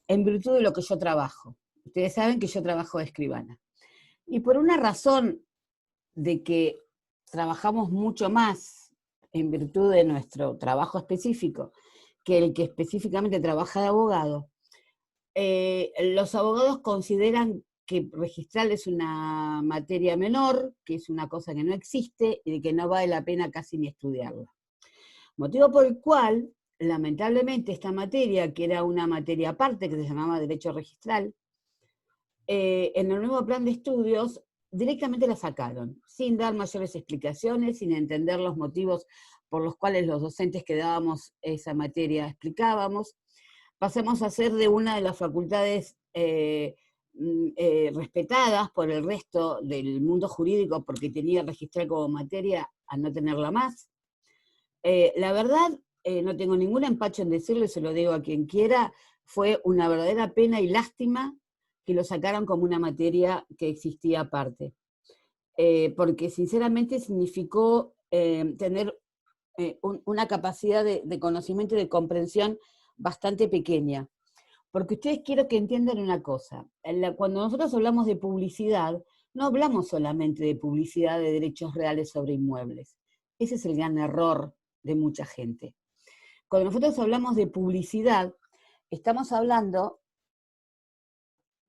en virtud de lo que yo trabajo. Ustedes saben que yo trabajo de escribana. Y por una razón de que trabajamos mucho más en virtud de nuestro trabajo específico que el que específicamente trabaja de abogado, los abogados consideran que registral es una materia menor, que es una cosa que no existe y de que no vale la pena casi ni estudiarla. Motivo por el cual, lamentablemente, esta materia, que era una materia aparte, que se llamaba Derecho Registral, en el nuevo plan de estudios directamente la sacaron, sin dar mayores explicaciones, sin entender los motivos por los cuales los docentes que dábamos esa materia explicábamos. Pasamos a ser de una de las facultades respetadas por el resto del mundo jurídico porque tenía registral como materia a no tenerla más. La verdad, no tengo ningún empacho en decirlo, se lo digo a quien quiera, fue una verdadera pena y lástima que lo sacaran como una materia que existía aparte. Porque sinceramente significó tener una capacidad de conocimiento y de comprensión bastante pequeña. Porque ustedes quiero que entiendan una cosa, cuando nosotros hablamos de publicidad, no hablamos solamente de publicidad de derechos reales sobre inmuebles. Ese es el gran error de mucha gente. Cuando nosotros hablamos de publicidad, estamos hablando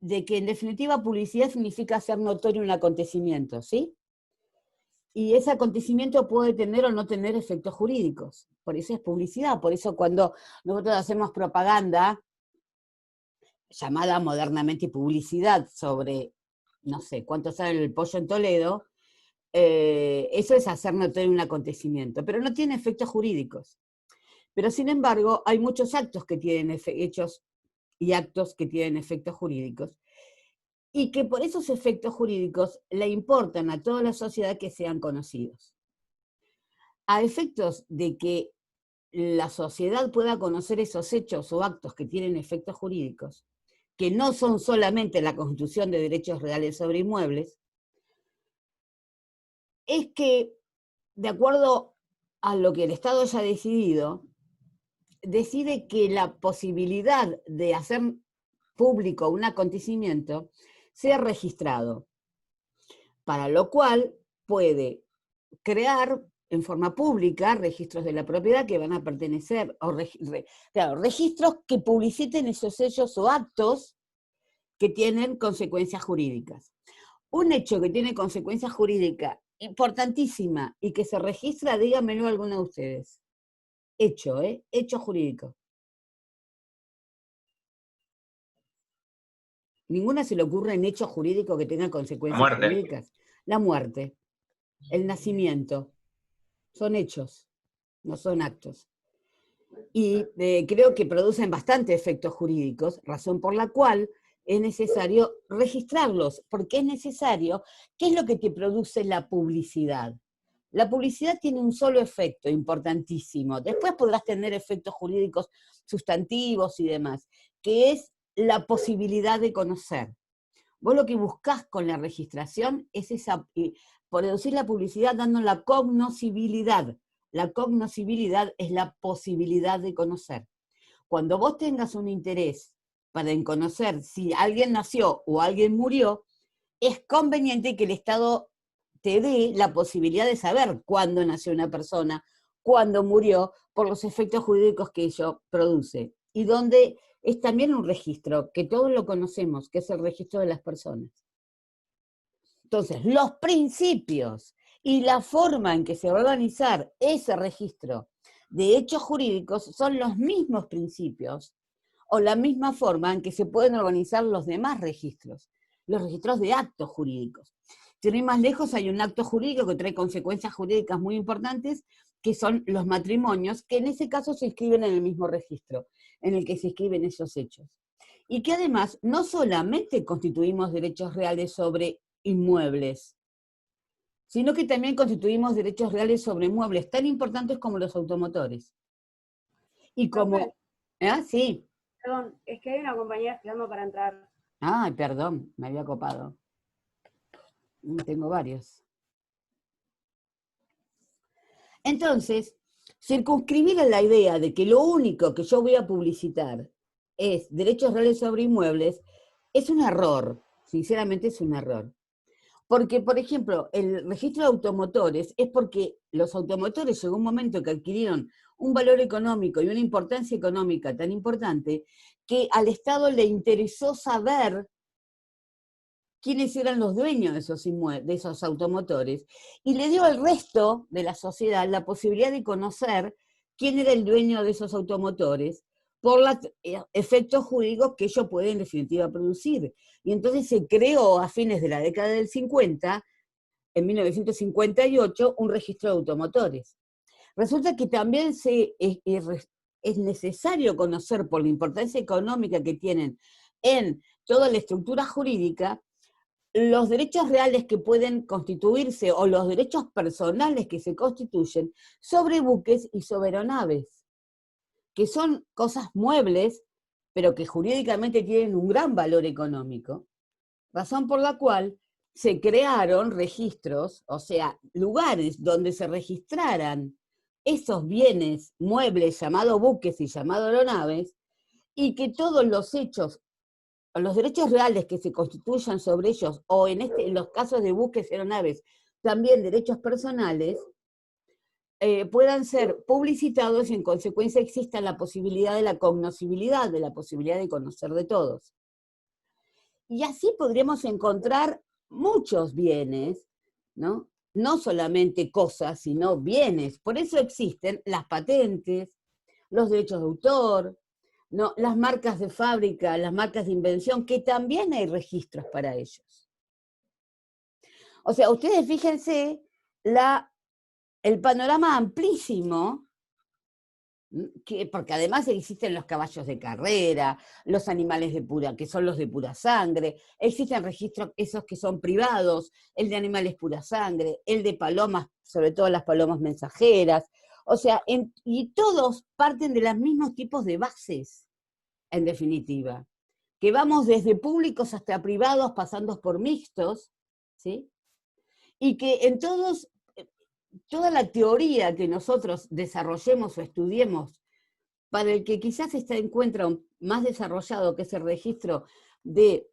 de que en definitiva publicidad significa hacer notorio un acontecimiento, ¿sí? Y ese acontecimiento puede tener o no tener efectos jurídicos. Por eso es publicidad, por eso cuando nosotros hacemos propaganda, llamada modernamente publicidad, sobre, no sé, cuánto sale el pollo en Toledo, eso es hacer notorio un acontecimiento, pero no tiene efectos jurídicos. Pero sin embargo, hay muchos actos que tienen hechos y actos que tienen efectos jurídicos, y que por esos efectos jurídicos le importan a toda la sociedad que sean conocidos. A efectos de que la sociedad pueda conocer esos hechos o actos que tienen efectos jurídicos, que no son solamente la constitución de derechos reales sobre inmuebles, es que, de acuerdo a lo que el Estado haya decidido, decide que la posibilidad de hacer público un acontecimiento sea registrado, para lo cual puede crear en forma pública registros de la propiedad que van a pertenecer, o registros que publiciten esos hechos o actos que tienen consecuencias jurídicas. Un hecho que tiene consecuencia jurídica importantísima y que se registra, díganmelo alguno de ustedes. Hecho, hecho jurídico. Ninguna se le ocurre en hecho jurídico que tenga consecuencias jurídicas. La muerte, el nacimiento, son hechos, no son actos. Y creo que producen bastante efectos jurídicos, razón por la cual es necesario registrarlos, porque es necesario. ¿Qué es lo que te produce la publicidad? La publicidad tiene un solo efecto importantísimo, después podrás tener efectos jurídicos sustantivos y demás, que es la posibilidad de conocer. Vos lo que buscás con la registración es producir la publicidad dando la cognoscibilidad. La cognoscibilidad es la posibilidad de conocer. Cuando vos tengas un interés para conocer si alguien nació o alguien murió, es conveniente que el Estado te dé la posibilidad de saber cuándo nació una persona, cuándo murió, por los efectos jurídicos que ello produce. Y donde es también un registro, que todos lo conocemos, que es el registro de las personas. Entonces, los principios y la forma en que se va a organizar ese registro de hechos jurídicos son los mismos principios o la misma forma en que se pueden organizar los demás registros, los registros de actos jurídicos. Sin ir más lejos, hay un acto jurídico que trae consecuencias jurídicas muy importantes, que son los matrimonios, que en ese caso se inscriben en el mismo registro, en el que se inscriben esos hechos. Y que además no solamente constituimos derechos reales sobre inmuebles, sino que también constituimos derechos reales sobre muebles tan importantes como los automotores. Y como... ¿Ah, sí? Perdón, es que hay una compañera esperando para entrar. Ay, perdón, me había copado. Tengo varios. Entonces, circunscribir a la idea de que lo único que yo voy a publicitar es derechos reales sobre inmuebles, es un error, sinceramente es un error. Porque, por ejemplo, el registro de automotores es porque los automotores llegó un momento que adquirieron un valor económico y una importancia económica tan importante que al Estado le interesó saber quiénes eran los dueños de esos automotores, y le dio al resto de la sociedad la posibilidad de conocer quién era el dueño de esos automotores por los efectos jurídicos que ellos pueden en definitiva producir. Y entonces se creó a fines de la década del 50, en 1958, un registro de automotores. Resulta que también es necesario conocer, por la importancia económica que tienen en toda la estructura jurídica, los derechos reales que pueden constituirse o los derechos personales que se constituyen sobre buques y sobre aeronaves, que son cosas muebles, pero que jurídicamente tienen un gran valor económico, razón por la cual se crearon registros, o sea, lugares donde se registraran esos bienes muebles llamados buques y llamados aeronaves, y que todos los hechos, los derechos reales que se constituyan sobre ellos, o en los casos de buques y aeronaves, también derechos personales, puedan ser publicitados y en consecuencia exista la posibilidad de la cognoscibilidad, de la posibilidad de conocer de todos. Y así podríamos encontrar muchos bienes, ¿no? No solamente cosas, sino bienes. Por eso existen las patentes, los derechos de autor, ¿no? Las marcas de fábrica, las marcas de invención, que también hay registros para ellos. O sea, ustedes fíjense el panorama amplísimo, porque además existen los caballos de carrera, los animales que son los de pura sangre, existen registros esos que son privados, el de animales pura sangre, el de palomas, sobre todo las palomas mensajeras, o sea, y todos parten de los mismos tipos de bases, en definitiva, que vamos desde públicos hasta privados, pasando por mixtos, ¿sí? Y que en toda la teoría que nosotros desarrollemos o estudiemos, para el que quizás encuentra más desarrollado, que es el registro de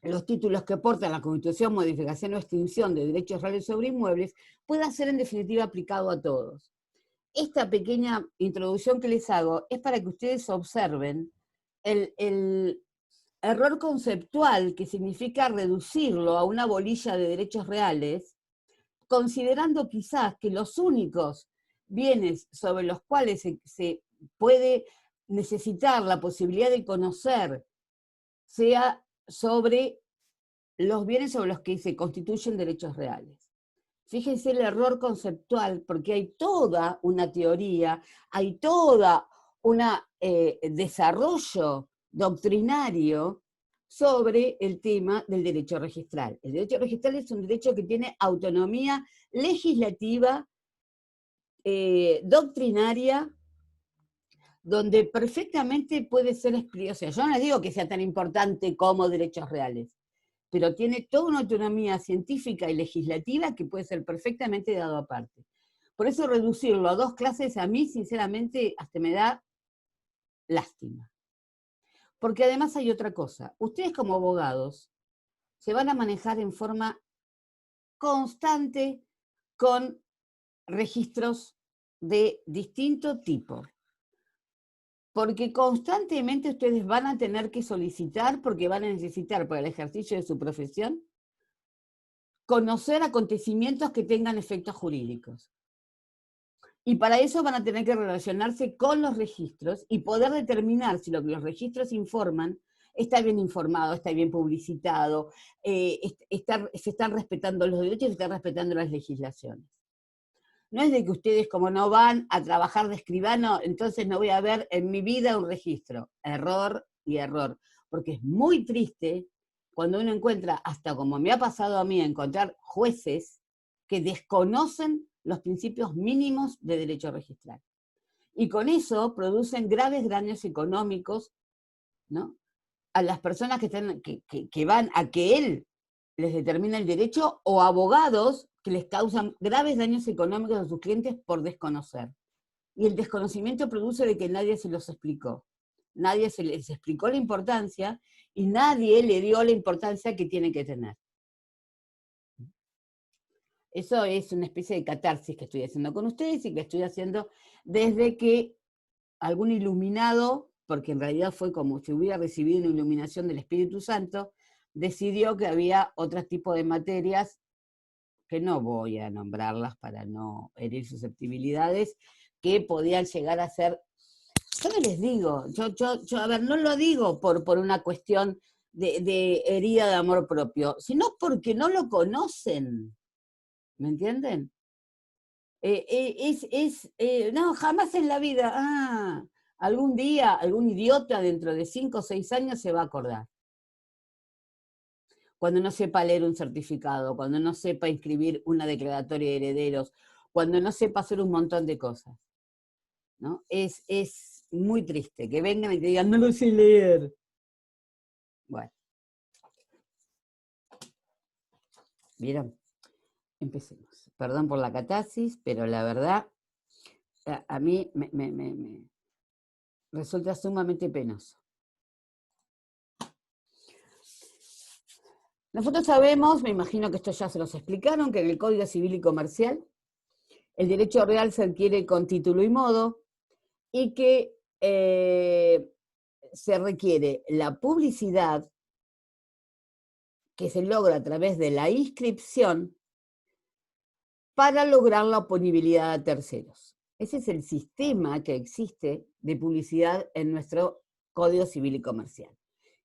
los títulos que aportan la Constitución, modificación o extinción de derechos reales sobre inmuebles, pueda ser en definitiva aplicado a todos. Esta pequeña introducción que les hago es para que ustedes observen el error conceptual que significa reducirlo a una bolilla de derechos reales, considerando quizás que los únicos bienes sobre los cuales se puede necesitar la posibilidad de conocer sea sobre los bienes sobre los que se constituyen derechos reales. Fíjense el error conceptual, porque hay toda una teoría, hay toda un desarrollo doctrinario sobre el tema del derecho registral. El derecho registral es un derecho que tiene autonomía legislativa, doctrinaria, donde perfectamente puede ser explicado. O sea, yo no les digo que sea tan importante como derechos reales, pero tiene toda una autonomía científica y legislativa que puede ser perfectamente dado aparte. Por eso reducirlo a dos clases a mí, sinceramente, hasta me da lástima. Porque además hay otra cosa. Ustedes como abogados se van a manejar en forma constante con registros de distinto tipo. Porque constantemente ustedes van a tener que solicitar, porque van a necesitar para el ejercicio de su profesión, conocer acontecimientos que tengan efectos jurídicos. Y para eso van a tener que relacionarse con los registros y poder determinar si lo que los registros informan está bien informado, está bien publicitado, se están respetando los derechos y se están respetando las legislaciones. No es de que ustedes, como no van a trabajar de escribano, entonces no voy a ver en mi vida un registro. Error y error. Porque es muy triste cuando uno encuentra, hasta como me ha pasado a mí, encontrar jueces que desconocen los principios mínimos de derecho registral. Y con eso producen graves daños económicos, ¿no?, a las personas que van a que él les determine el derecho, o abogados que les causan graves daños económicos a sus clientes por desconocer. Y el desconocimiento produce de que nadie se los explicó. nadie se les explicó la importancia y nadie le dio la importancia que tiene que tener. Eso es una especie de catarsis que estoy haciendo con ustedes y que estoy haciendo desde que algún iluminado, porque en realidad fue como si hubiera recibido una iluminación del Espíritu Santo, decidió que había otro tipo de materias, que no voy a nombrarlas para no herir susceptibilidades, que podían llegar a ser, yo no les digo, yo a ver, no lo digo por una cuestión de herida de amor propio, sino porque no lo conocen, ¿me entienden? No, jamás en la vida, algún día, algún idiota dentro de 5 o 6 años se va a acordar. Cuando no sepa leer un certificado, cuando no sepa inscribir una declaratoria de herederos, cuando no sepa hacer un montón de cosas, ¿no? Es muy triste que vengan y te digan, no lo sé leer. Bueno. ¿Vieron? Empecemos. Perdón por la catarsis, pero la verdad, a mí me resulta sumamente penoso. Nosotros sabemos, me imagino que esto ya se los explicaron, que en el Código Civil y Comercial el derecho real se adquiere con título y modo y que se requiere la publicidad que se logra a través de la inscripción para lograr la oponibilidad a terceros. Ese es el sistema que existe de publicidad en nuestro Código Civil y Comercial.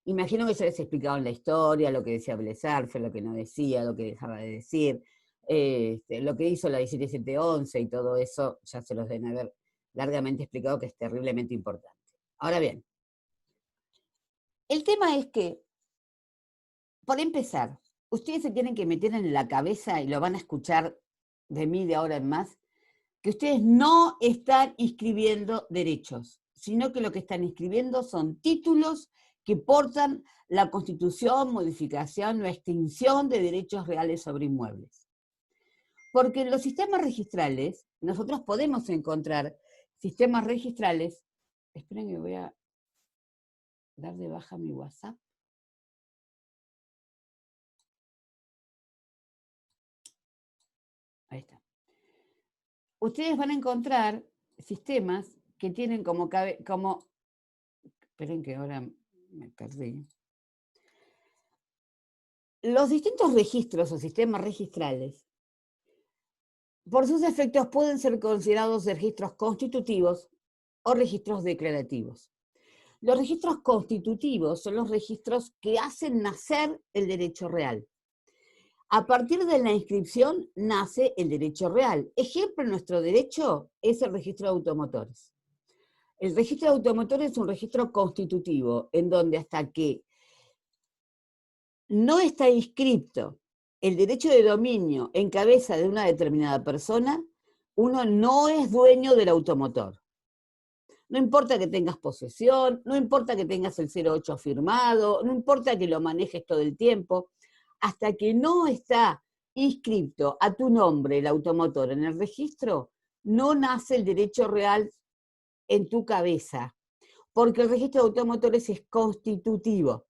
Imagino que ya les explicaron la historia, lo que decía Blesarfe, lo que no decía, lo que dejaba de decir, lo que hizo la 17711 y todo eso, ya se los deben haber largamente explicado, que es terriblemente importante. Ahora bien, el tema es que, por empezar, ustedes se tienen que meter en la cabeza, y lo van a escuchar de mí de ahora en más, que ustedes no están inscribiendo derechos, sino que lo que están inscribiendo son títulos que portan la constitución, modificación o extinción de derechos reales sobre inmuebles. Porque en los sistemas registrales, nosotros podemos encontrar sistemas registrales. Esperen que voy a dar de baja mi WhatsApp. Ahí está. Ustedes van a encontrar sistemas que tienen como esperen que ahora me perdí. Los distintos registros o sistemas registrales, por sus efectos, pueden ser considerados registros constitutivos o registros declarativos. Los registros constitutivos son los registros que hacen nacer el derecho real. A partir de la inscripción nace el derecho real. Ejemplo en nuestro derecho es el registro de automotores. El registro de automotores es un registro constitutivo, en donde hasta que no está inscripto el derecho de dominio en cabeza de una determinada persona, uno no es dueño del automotor. No importa que tengas posesión, no importa que tengas el 08 firmado, no importa que lo manejes todo el tiempo, hasta que no está inscripto a tu nombre el automotor en el registro, no nace el derecho real en tu cabeza, porque el registro de automotores es constitutivo.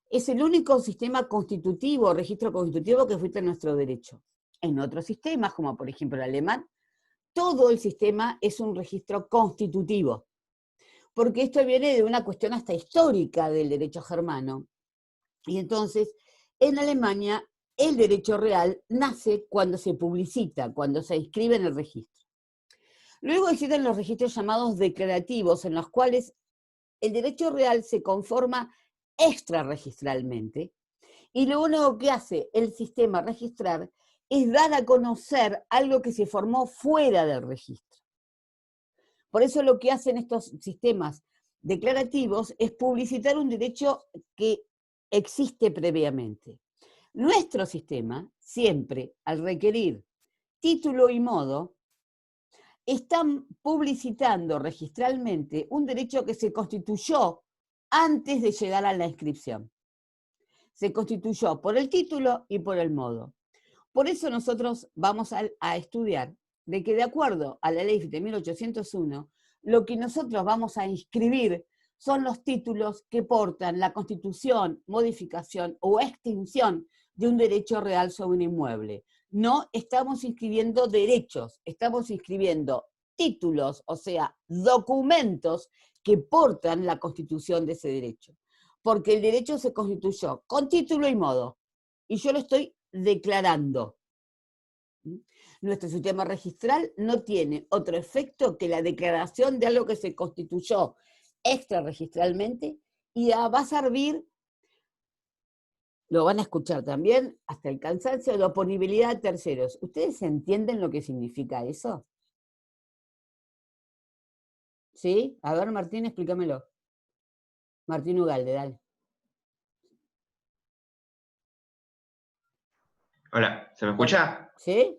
Es el único sistema constitutivo, registro constitutivo que fuiste en nuestro derecho. En otros sistemas, como por ejemplo el alemán, todo el sistema es un registro constitutivo, porque esto viene de una cuestión hasta histórica del derecho germano. Y entonces, en Alemania, el derecho real nace cuando se publicita, cuando se inscribe en el registro. Luego existen los registros llamados declarativos, en los cuales el derecho real se conforma extrarregistralmente, y lo único que hace el sistema registrar es dar a conocer algo que se formó fuera del registro. Por eso lo que hacen estos sistemas declarativos es publicitar un derecho que existe previamente. Nuestro sistema, siempre, al requerir título y modo, están publicitando registralmente un derecho que se constituyó antes de llegar a la inscripción. Se constituyó por el título y por el modo. Por eso nosotros vamos a estudiar de que de acuerdo a la ley de 1801, lo que nosotros vamos a inscribir son los títulos que portan la constitución, modificación o extinción de un derecho real sobre un inmueble. No estamos inscribiendo derechos, estamos inscribiendo títulos, o sea, documentos que portan la constitución de ese derecho. Porque el derecho se constituyó con título y modo, y yo lo estoy declarando. Nuestro sistema registral no tiene otro efecto que la declaración de algo que se constituyó extrarregistralmente y va a servir, lo van a escuchar también, hasta el cansancio, de oponibilidad a terceros. ¿Ustedes entienden lo que significa eso? ¿Sí? A ver, Martín, explícamelo. Martín Ugalde, dale. Hola, ¿se me escucha? ¿Sí?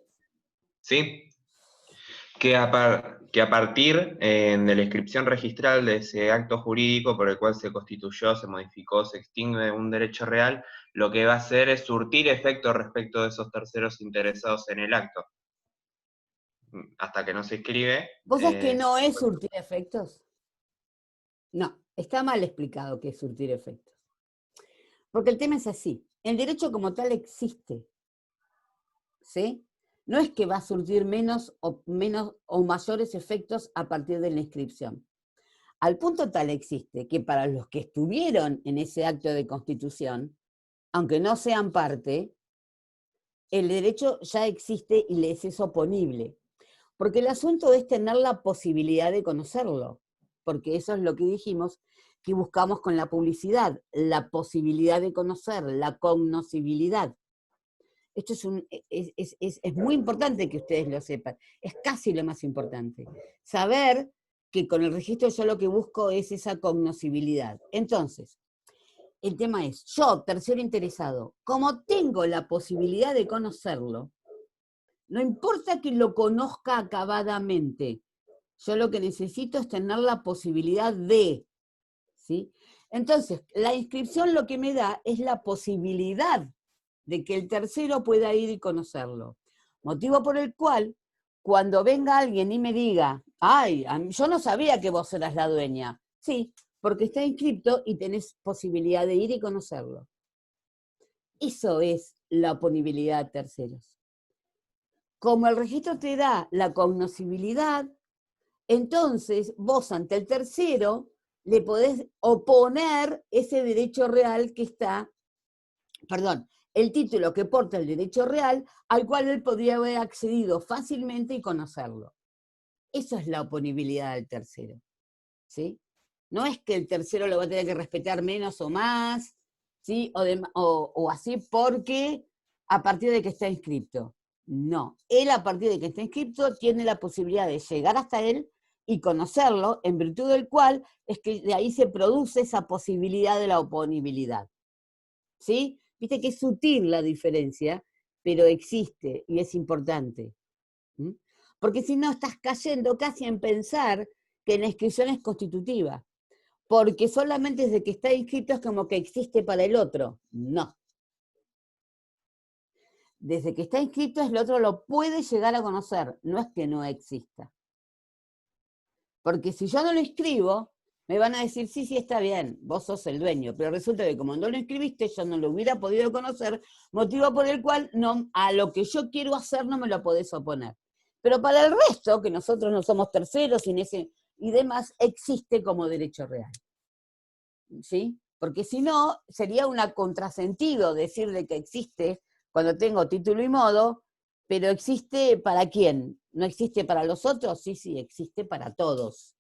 Sí. Que a partir de la inscripción registral de ese acto jurídico por el cual se constituyó, se modificó, se extingue un derecho real, lo que va a hacer es surtir efectos respecto de esos terceros interesados en el acto. Hasta que no se escribe. ¿Vos sabés que no es surtir efectos? No, está mal explicado qué es surtir efectos. Porque el tema es así, el derecho como tal existe, ¿sí? No es que va a surtir menos o mayores efectos a partir de la inscripción. Al punto tal existe que para los que estuvieron en ese acto de constitución, aunque no sean parte, el derecho ya existe y les es oponible. Porque el asunto es tener la posibilidad de conocerlo, porque eso es lo que dijimos que buscamos con la publicidad, la posibilidad de conocer, la cognoscibilidad. Esto es muy importante que ustedes lo sepan, es casi lo más importante. Saber que con el registro yo lo que busco es esa cognoscibilidad. Entonces, el tema es, yo, tercero interesado, como tengo la posibilidad de conocerlo, no importa que lo conozca acabadamente, yo lo que necesito es tener la posibilidad de, ¿sí? Entonces, la inscripción lo que me da es la posibilidad de que el tercero pueda ir y conocerlo. Motivo por el cual, cuando venga alguien y me diga, ay, yo no sabía que vos eras la dueña. Sí, porque está inscripto y tenés posibilidad de ir y conocerlo. Eso es la oponibilidad a terceros. Como el registro te da la cognoscibilidad, entonces vos ante el tercero le podés oponer ese derecho real que está, perdón, el título que porta el derecho real al cual él podría haber accedido fácilmente y conocerlo. Eso es la oponibilidad del tercero, ¿sí? No es que el tercero lo va a tener que respetar menos o más, ¿sí? O así porque a partir de que está inscripto. No, él a partir de que está inscripto tiene la posibilidad de llegar hasta él y conocerlo, en virtud del cual es que de ahí se produce esa posibilidad de la oponibilidad. ¿Sí? Viste que es sutil la diferencia, pero existe y es importante. ¿Mm? Porque si no estás cayendo casi en pensar que la inscripción es constitutiva, porque solamente desde que está inscrito es como que existe para el otro. No. Desde que está inscrito el otro lo puede llegar a conocer, no es que no exista. Porque si yo no lo inscribo, me van a decir, sí, sí, está bien, vos sos el dueño, pero resulta que como no lo inscribiste, yo no lo hubiera podido conocer, motivo por el cual no, a lo que yo quiero hacer no me lo podés oponer. Pero para el resto, que nosotros no somos terceros y demás, existe como derecho real. ¿Sí? Porque si no, sería un contrasentido decir de que existe cuando tengo título y modo, pero existe ¿para quién? ¿No existe para los otros? Sí, sí, existe para todos.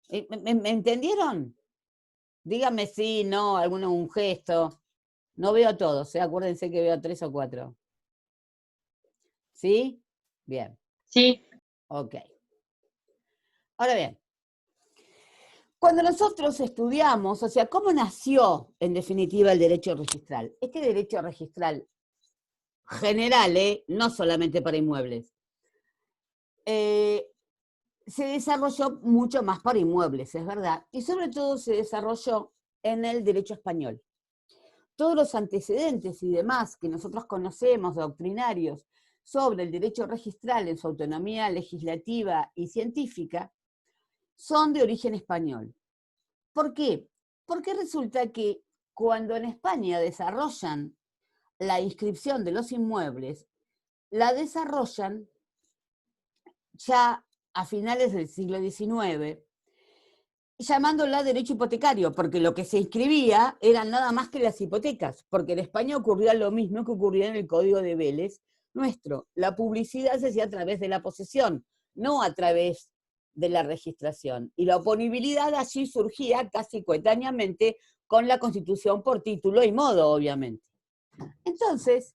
¿Me entendieron? Dígame sí, no, un gesto. No veo todos, acuérdense que veo 3 o 4. ¿Sí? Bien. Sí. Ok. Ahora bien, cuando nosotros estudiamos, o sea, ¿cómo nació en definitiva el derecho registral? Este derecho registral general, no solamente para inmuebles, se desarrolló mucho más para inmuebles, es verdad, y sobre todo se desarrolló en el derecho español. Todos los antecedentes y demás que nosotros conocemos, doctrinarios, sobre el derecho registral en su autonomía legislativa y científica, son de origen español. ¿Por qué? Porque resulta que cuando en España desarrollan la inscripción de los inmuebles, la desarrollan ya a finales del siglo XIX, llamándola derecho hipotecario, porque lo que se inscribía eran nada más que las hipotecas, porque en España ocurría lo mismo que ocurría en el Código de Vélez nuestro. La publicidad se hacía a través de la posesión, no a través de la registración. Y la oponibilidad allí surgía casi coetáneamente con la Constitución por título y modo, obviamente. Entonces,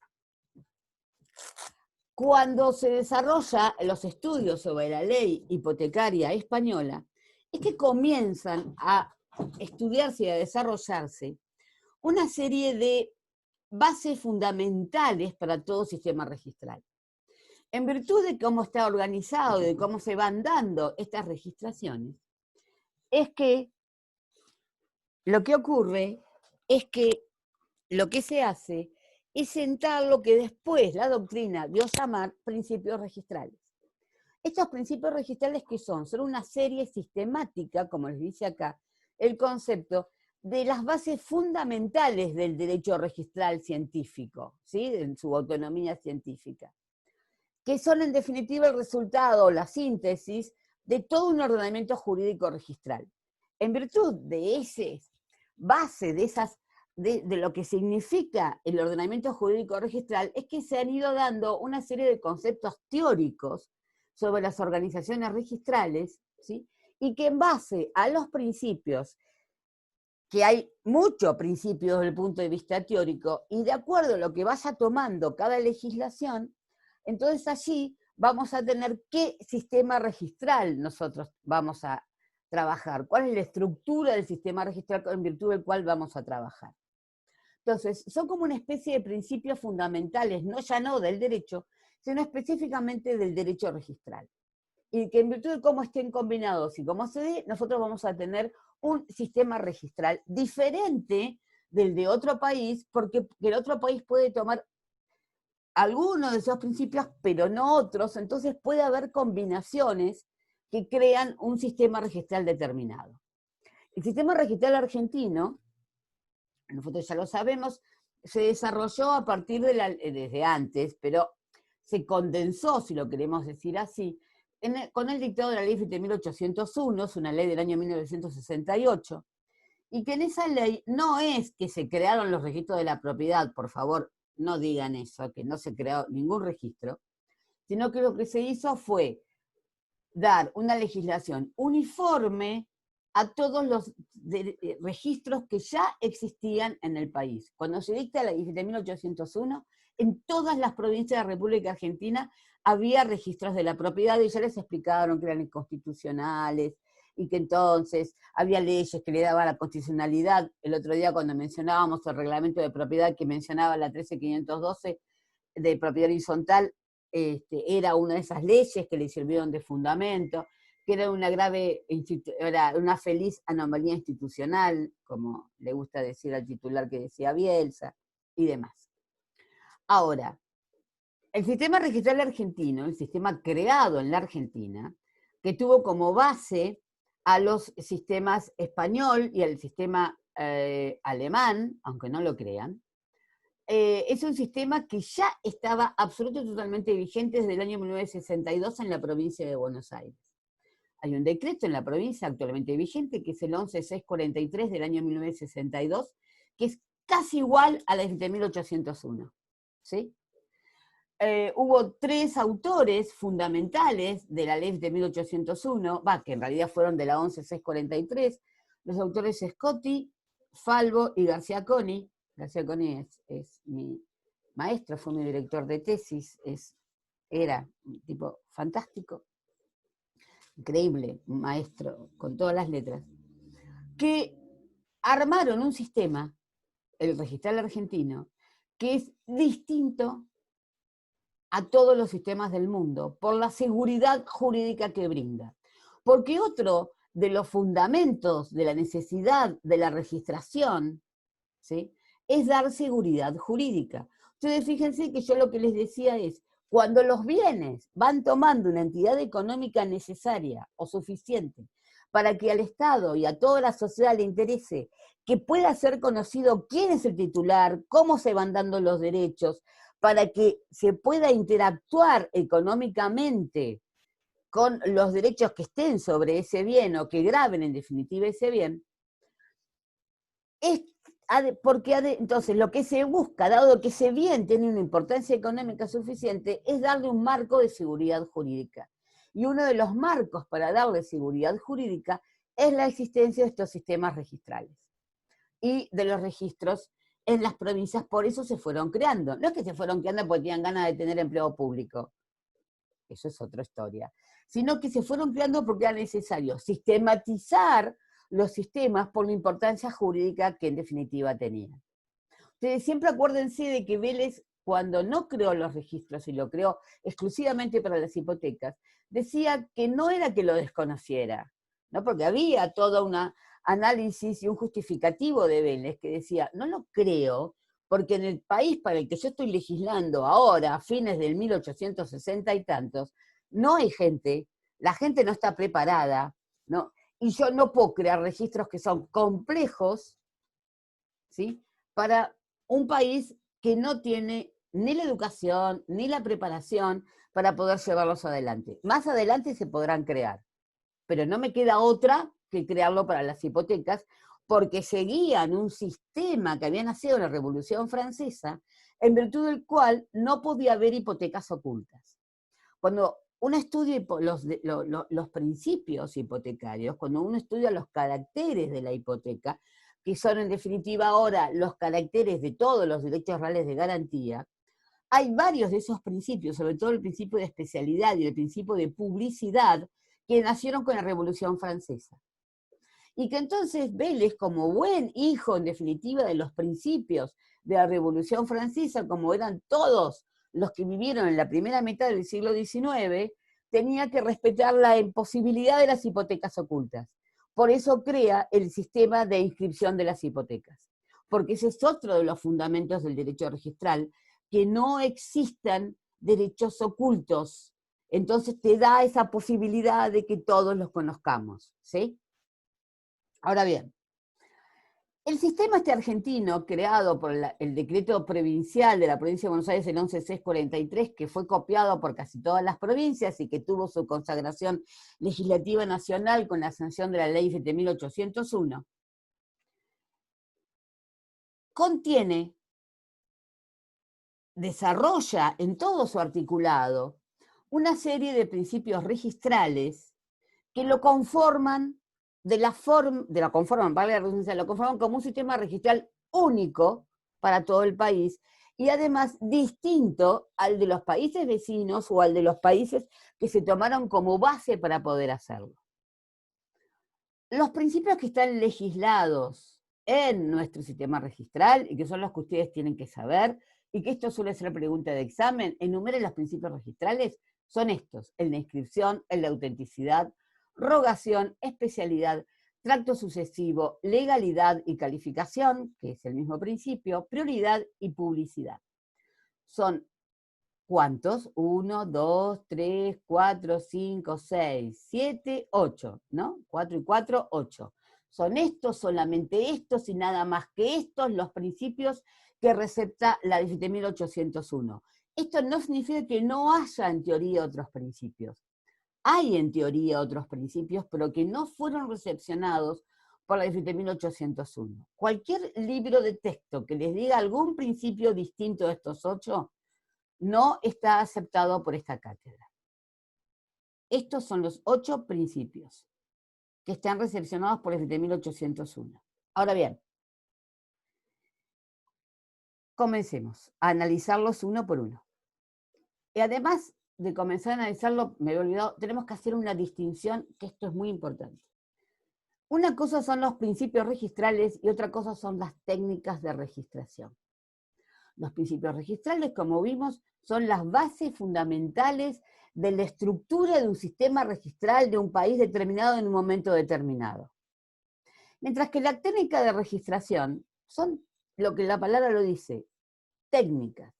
cuando se desarrollan los estudios sobre la ley hipotecaria española, es que comienzan a estudiarse y a desarrollarse una serie de bases fundamentales para todo sistema registral. En virtud de cómo está organizado y de cómo se van dando estas registraciones, es que lo que ocurre es que lo que se hace es sentar lo que después la doctrina dio a llamar principios registrales. Estos principios registrales, ¿qué son? Son una serie sistemática, como les dice acá, el concepto de las bases fundamentales del derecho registral científico, ¿sí? En su autonomía científica, que son en definitiva el resultado, la síntesis de todo un ordenamiento jurídico registral. En virtud de esa base, de lo que significa el ordenamiento jurídico registral, es que se han ido dando una serie de conceptos teóricos sobre las organizaciones registrales, ¿sí? Y que en base a los principios, que hay muchos principios desde el punto de vista teórico, y de acuerdo a lo que vaya tomando cada legislación, entonces allí vamos a tener qué sistema registral nosotros vamos a trabajar, cuál es la estructura del sistema registral en virtud del cual vamos a trabajar. Entonces, son como una especie de principios fundamentales, no del derecho, sino específicamente del derecho registral. Y que en virtud de cómo estén combinados y cómo se dé, nosotros vamos a tener un sistema registral diferente del de otro país, porque el otro país puede tomar algunos de esos principios, pero no otros, entonces puede haber combinaciones que crean un sistema registral determinado. El sistema registral argentino, nosotros ya lo sabemos, se desarrolló a partir desde antes, pero se condensó, si lo queremos decir así, con el dictado de la ley de 1801, es una ley del año 1968, y que en esa ley no es que se crearon los registros de la propiedad, por favor, no digan eso, que no se creó ningún registro, sino que lo que se hizo fue dar una legislación uniforme a todos los registros que ya existían en el país. Cuando se dicta la ley de 1801, en todas las provincias de la República Argentina había registros de la propiedad y ya les explicaron que eran inconstitucionales y que entonces había leyes que le daban la constitucionalidad. El otro día cuando mencionábamos el reglamento de propiedad que mencionaba la 13512 de propiedad horizontal, era una de esas leyes que le sirvieron de fundamento, que era una feliz anomalía institucional, como le gusta decir al titular que decía Bielsa, y demás. Ahora, el sistema registral argentino, el sistema creado en la Argentina, que tuvo como base a los sistemas español y al sistema alemán, aunque no lo crean, es un sistema que ya estaba absolutamente y totalmente vigente desde el año 1962 en la provincia de Buenos Aires. Hay un decreto en la provincia actualmente vigente, que es el 11643 del año 1962, que es casi igual a la de 1801. ¿Sí? Hubo 3 autores fundamentales de la ley de 1801, que en realidad fueron de la 11643, los autores Scotti, Falvo y García Coni. García Coni es mi maestro, fue mi director de tesis, era un tipo fantástico, increíble, un maestro con todas las letras, que armaron un sistema, el registral argentino, que es distinto a todos los sistemas del mundo, por la seguridad jurídica que brinda. Porque otro de los fundamentos de la necesidad de la registración, ¿sí?, es dar seguridad jurídica. Ustedes fíjense que yo lo que les decía es, cuando los bienes van tomando una entidad económica necesaria o suficiente para que al Estado y a toda la sociedad le interese que pueda ser conocido quién es el titular, cómo se van dando los derechos, para que se pueda interactuar económicamente con los derechos que estén sobre ese bien o que graben en definitiva ese bien, entonces lo que se busca, dado que ese bien tiene una importancia económica suficiente, es darle un marco de seguridad jurídica. Y uno de los marcos para darle seguridad jurídica es la existencia de estos sistemas registrales y de los registros en las provincias. Por eso se fueron creando. No es que se fueron creando porque tenían ganas de tener empleo público, eso es otra historia, sino que se fueron creando porque era necesario sistematizar los sistemas por la importancia jurídica que en definitiva tenían. Ustedes siempre acuérdense de que Vélez, cuando no creó los registros y lo creó exclusivamente para las hipotecas, decía que no era que lo desconociera, ¿no? Porque había todo un análisis y un justificativo de Vélez que decía, no lo creo, porque en el país para el que yo estoy legislando ahora, a fines del 1860 y tantos, no hay gente, la gente no está preparada, ¿no? Y yo no puedo crear registros que son complejos, ¿sí?, para un país que no tiene ni la educación, ni la preparación para poder llevarlos adelante. Más adelante se podrán crear, pero no me queda otra que crearlo para las hipotecas, porque seguían un sistema que había nacido en la Revolución Francesa, en virtud del cual no podía haber hipotecas ocultas. Cuando uno estudia los principios hipotecarios, cuando uno estudia los caracteres de la hipoteca, que son en definitiva ahora los caracteres de todos los derechos reales de garantía, hay varios de esos principios, sobre todo el principio de especialidad y el principio de publicidad, que nacieron con la Revolución Francesa. Y que entonces Vélez, como buen hijo en definitiva de los principios de la Revolución Francesa, como eran todos los que vivieron en la primera mitad del siglo XIX, tenía que respetar la imposibilidad de las hipotecas ocultas. Por eso crea el sistema de inscripción de las hipotecas. Porque ese es otro de los fundamentos del derecho registral, que no existan derechos ocultos. Entonces te da esa posibilidad de que todos los conozcamos, ¿sí? Ahora bien, el sistema argentino, creado por el decreto provincial de la provincia de Buenos Aires, el 11643, que fue copiado por casi todas las provincias y que tuvo su consagración legislativa nacional con la sanción de la ley 7801, desarrolla en todo su articulado una serie de principios registrales que lo conforman lo conforman como un sistema registral único para todo el país y además distinto al de los países vecinos o al de los países que se tomaron como base para poder hacerlo. Los principios que están legislados en nuestro sistema registral y que son los que ustedes tienen que saber, y que esto suele ser pregunta de examen, enumeren los principios registrales, son estos: el de inscripción, el de autenticidad, rogación, especialidad, tracto sucesivo, legalidad y calificación, que es el mismo principio, prioridad y publicidad. Son, ¿cuántos? 1, 2, 3, 4, 5, 6, 7, 8, ¿no? 4 y 4, 8. Son estos, solamente estos y nada más que estos los principios que recepta la 17.801. Esto no significa que no haya en teoría otros principios. Hay en teoría otros principios, pero que no fueron recepcionados por la 17.801. Cualquier libro de texto que les diga algún principio distinto de estos 8, no está aceptado por esta cátedra. Estos son los 8 principios que están recepcionados por la 17.801. Ahora bien, comencemos a analizarlos uno por uno. Y además de comenzar a analizarlo, me había olvidado, tenemos que hacer una distinción, que esto es muy importante. Una cosa son los principios registrales y otra cosa son las técnicas de registración. Los principios registrales, como vimos, son las bases fundamentales de la estructura de un sistema registral de un país determinado en un momento determinado. Mientras que la técnica de registración son lo que la palabra lo dice, técnicas.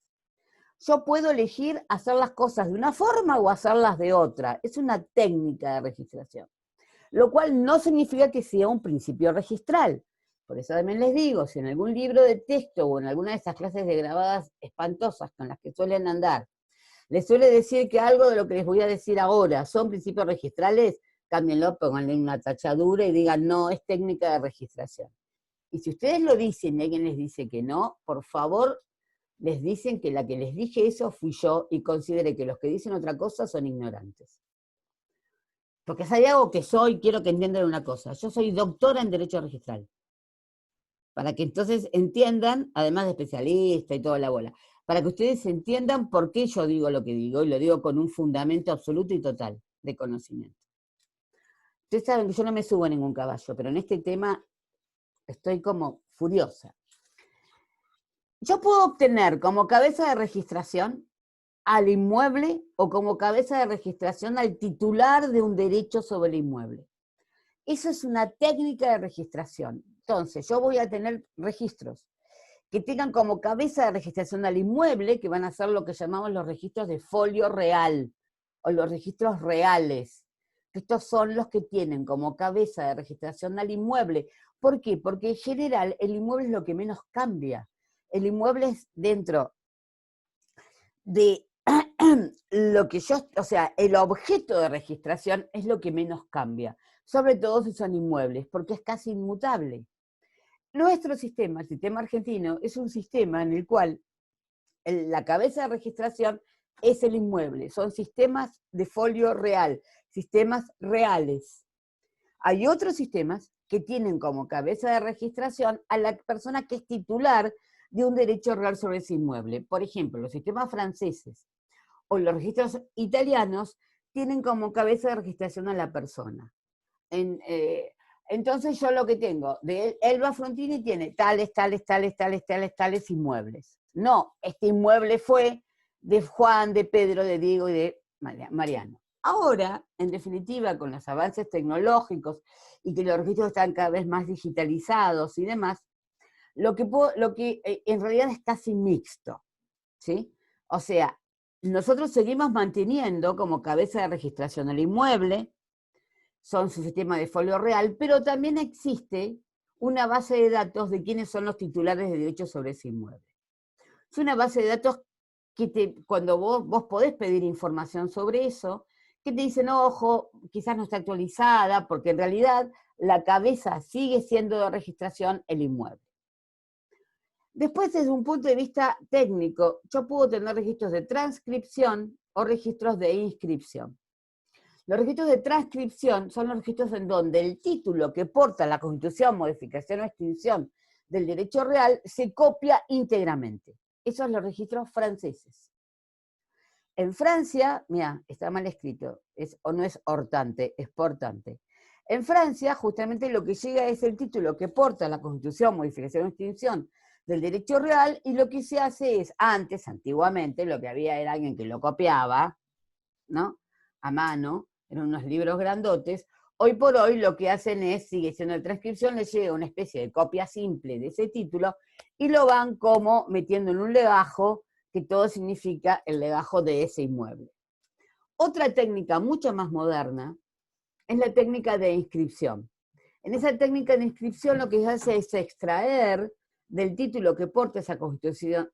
Yo puedo elegir hacer las cosas de una forma o hacerlas de otra. Es una técnica de registración. lo cual no significa que sea un principio registral. Por eso también les digo, si en algún libro de texto o en alguna de esas clases de grabadas espantosas con las que suelen andar, les suele decir que algo de lo que les voy a decir ahora son principios registrales, cámbienlo, pónganle una tachadura y digan, no, es técnica de registración. Y si ustedes lo dicen y alguien les dice que no, por favor, les dicen que la que les dije eso fui yo y considere que los que dicen otra cosa son ignorantes. Porque si hay algo que soy, quiero que entiendan una cosa, yo soy doctora en Derecho Registral. Para que entonces entiendan, además de especialista y toda la bola, para que ustedes entiendan por qué yo digo lo que digo, y lo digo con un fundamento absoluto y total de conocimiento. Ustedes saben que yo no me subo a ningún caballo, pero en este tema estoy como furiosa. Yo puedo obtener como cabeza de registración al inmueble o como cabeza de registración al titular de un derecho sobre el inmueble. Eso es una técnica de registración. Entonces, yo voy a tener registros que tengan como cabeza de registración al inmueble, que van a ser lo que llamamos los registros de folio real, o los registros reales. Estos son los que tienen como cabeza de registración al inmueble. ¿Por qué? Porque en general el inmueble es lo que menos cambia. El inmueble es dentro de lo que yo, o sea, el objeto de registración es lo que menos cambia, sobre todo si son inmuebles, porque es casi inmutable. Nuestro sistema, el sistema argentino, es un sistema en el cual la cabeza de registración es el inmueble, son sistemas de folio real, sistemas reales. Hay otros sistemas que tienen como cabeza de registración a la persona que es titular de un derecho real sobre ese inmueble. Por ejemplo, los sistemas franceses o los registros italianos tienen como cabeza de registración a la persona. Entonces yo lo que tengo, de Elba Frontini tiene tales inmuebles. No, este inmueble fue de Juan, de Pedro, de Diego y de Mariano. Ahora, en definitiva, con los avances tecnológicos y que los registros están cada vez más digitalizados y demás, lo que en realidad es casi mixto, ¿sí? O sea, nosotros seguimos manteniendo como cabeza de registración el inmueble, son su sistema de folio real, pero también existe una base de datos de quiénes son los titulares de derechos sobre ese inmueble. Es una base de datos que cuando vos podés pedir información sobre eso, que te dicen, ojo, quizás no está actualizada, porque en realidad la cabeza sigue siendo de registración el inmueble. Después, desde un punto de vista técnico, yo puedo tener registros de transcripción o registros de inscripción. Los registros de transcripción son los registros en donde el título que porta la constitución, modificación o extinción del derecho real se copia íntegramente. Esos son los registros franceses. En Francia, mira, está mal escrito, o no es hortante, es portante. En Francia, justamente lo que llega es el título que porta la constitución, modificación o extinción del derecho real, y lo que se hace es, antiguamente, lo que había era alguien que lo copiaba, ¿no? A mano, en unos libros grandotes. Hoy por hoy lo que hacen es, sigue siendo de transcripción, les llega una especie de copia simple de ese título y lo van como metiendo en un legajo, que todo significa el legajo de ese inmueble. Otra técnica mucho más moderna es la técnica de inscripción. En esa técnica de inscripción lo que se hace es extraer del título que porta esa constitución,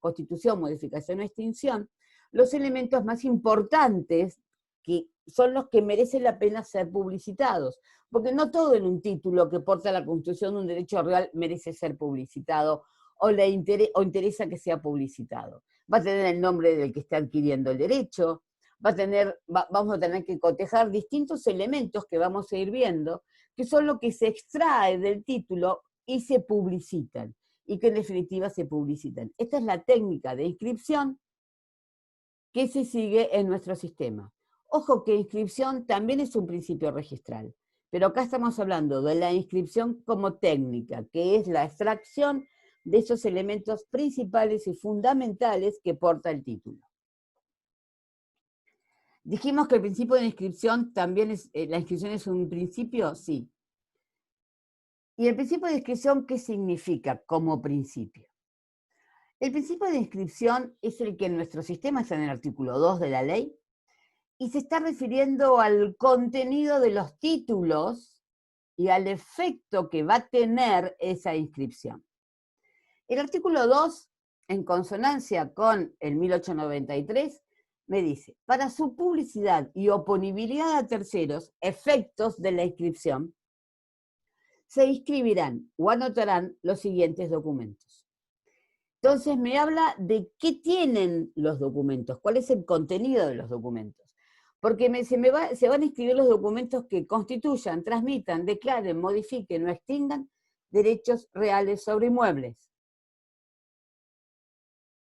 modificación o extinción, los elementos más importantes que son los que merecen la pena ser publicitados, porque no todo en un título que porta la constitución de un derecho real merece ser publicitado o interesa que sea publicitado. Va a tener el nombre del que está adquiriendo el derecho, vamos a tener que cotejar distintos elementos que vamos a ir viendo, que son lo que se extrae del título y se publicitan, y que en definitiva se publicitan. Esta es la técnica de inscripción que se sigue en nuestro sistema. Ojo que inscripción también es un principio registral, pero acá estamos hablando de la inscripción como técnica, que es la extracción de esos elementos principales y fundamentales que porta el título. Dijimos que el principio de inscripción también es, la inscripción es un principio, sí. ¿Y el principio de inscripción qué significa como principio? El principio de inscripción es el que en nuestro sistema está en el artículo 2 de la ley, y se está refiriendo al contenido de los títulos y al efecto que va a tener esa inscripción. El artículo 2, en consonancia con el 1893, me dice, para su publicidad y oponibilidad a terceros, efectos de la inscripción, se inscribirán o anotarán los siguientes documentos. Entonces me habla de qué tienen los documentos, cuál es el contenido de los documentos. Porque se van a inscribir los documentos que constituyan, transmitan, declaren, modifiquen o extingan derechos reales sobre inmuebles.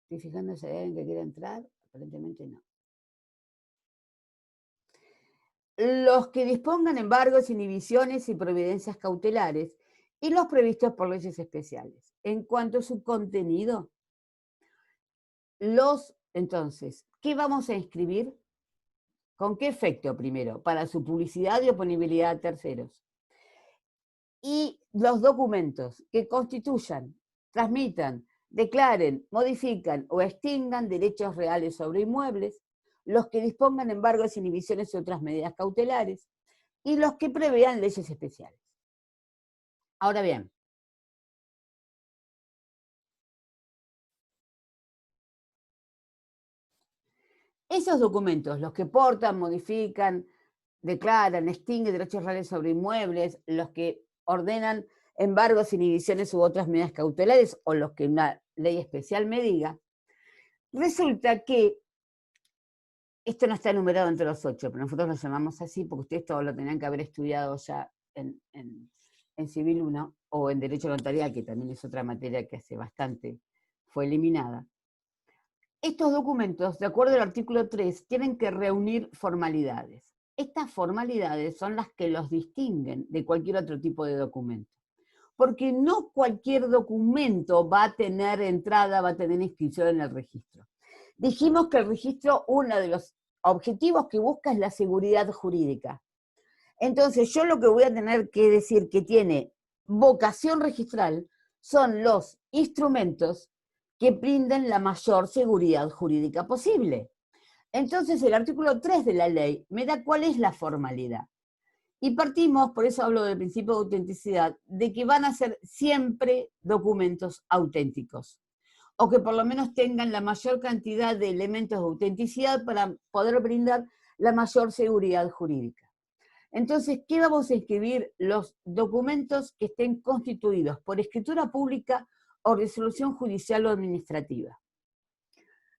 ¿Estoy fijando si hay alguien que quiera entrar? Aparentemente no. Los que dispongan embargos, inhibiciones y providencias cautelares y los previstos por leyes especiales. En cuanto a su contenido, entonces, ¿qué vamos a inscribir? ¿Con qué efecto primero? Para su publicidad y oponibilidad a terceros. Y los documentos que constituyan, transmitan, declaren, modifican o extingan derechos reales sobre inmuebles, los que dispongan embargos, inhibiciones y otras medidas cautelares, y los que prevean leyes especiales. Ahora bien, esos documentos, los que portan, modifican, declaran, extinguen derechos reales sobre inmuebles, los que ordenan embargos, inhibiciones u otras medidas cautelares, o los que una ley especial me diga, resulta que esto no está enumerado entre los 8, pero nosotros lo llamamos así porque ustedes todos lo tenían que haber estudiado ya en Civil 1 o en Derecho Notarial, que también es otra materia que hace bastante fue eliminada. Estos documentos, de acuerdo al artículo 3, tienen que reunir formalidades. Estas formalidades son las que los distinguen de cualquier otro tipo de documento. Porque no cualquier documento va a tener entrada, va a tener inscripción en el registro. Dijimos que el registro, uno de los objetivos que busca es la seguridad jurídica. Entonces, yo lo que voy a tener que decir que tiene vocación registral son los instrumentos que brinden la mayor seguridad jurídica posible. Entonces, el artículo 3 de la ley me da cuál es la formalidad. Y partimos, por eso hablo del principio de autenticidad, de que van a ser siempre documentos auténticos, o que por lo menos tengan la mayor cantidad de elementos de autenticidad para poder brindar la mayor seguridad jurídica. Entonces, ¿qué vamos a escribir? Los documentos que estén constituidos por escritura pública o resolución judicial o administrativa,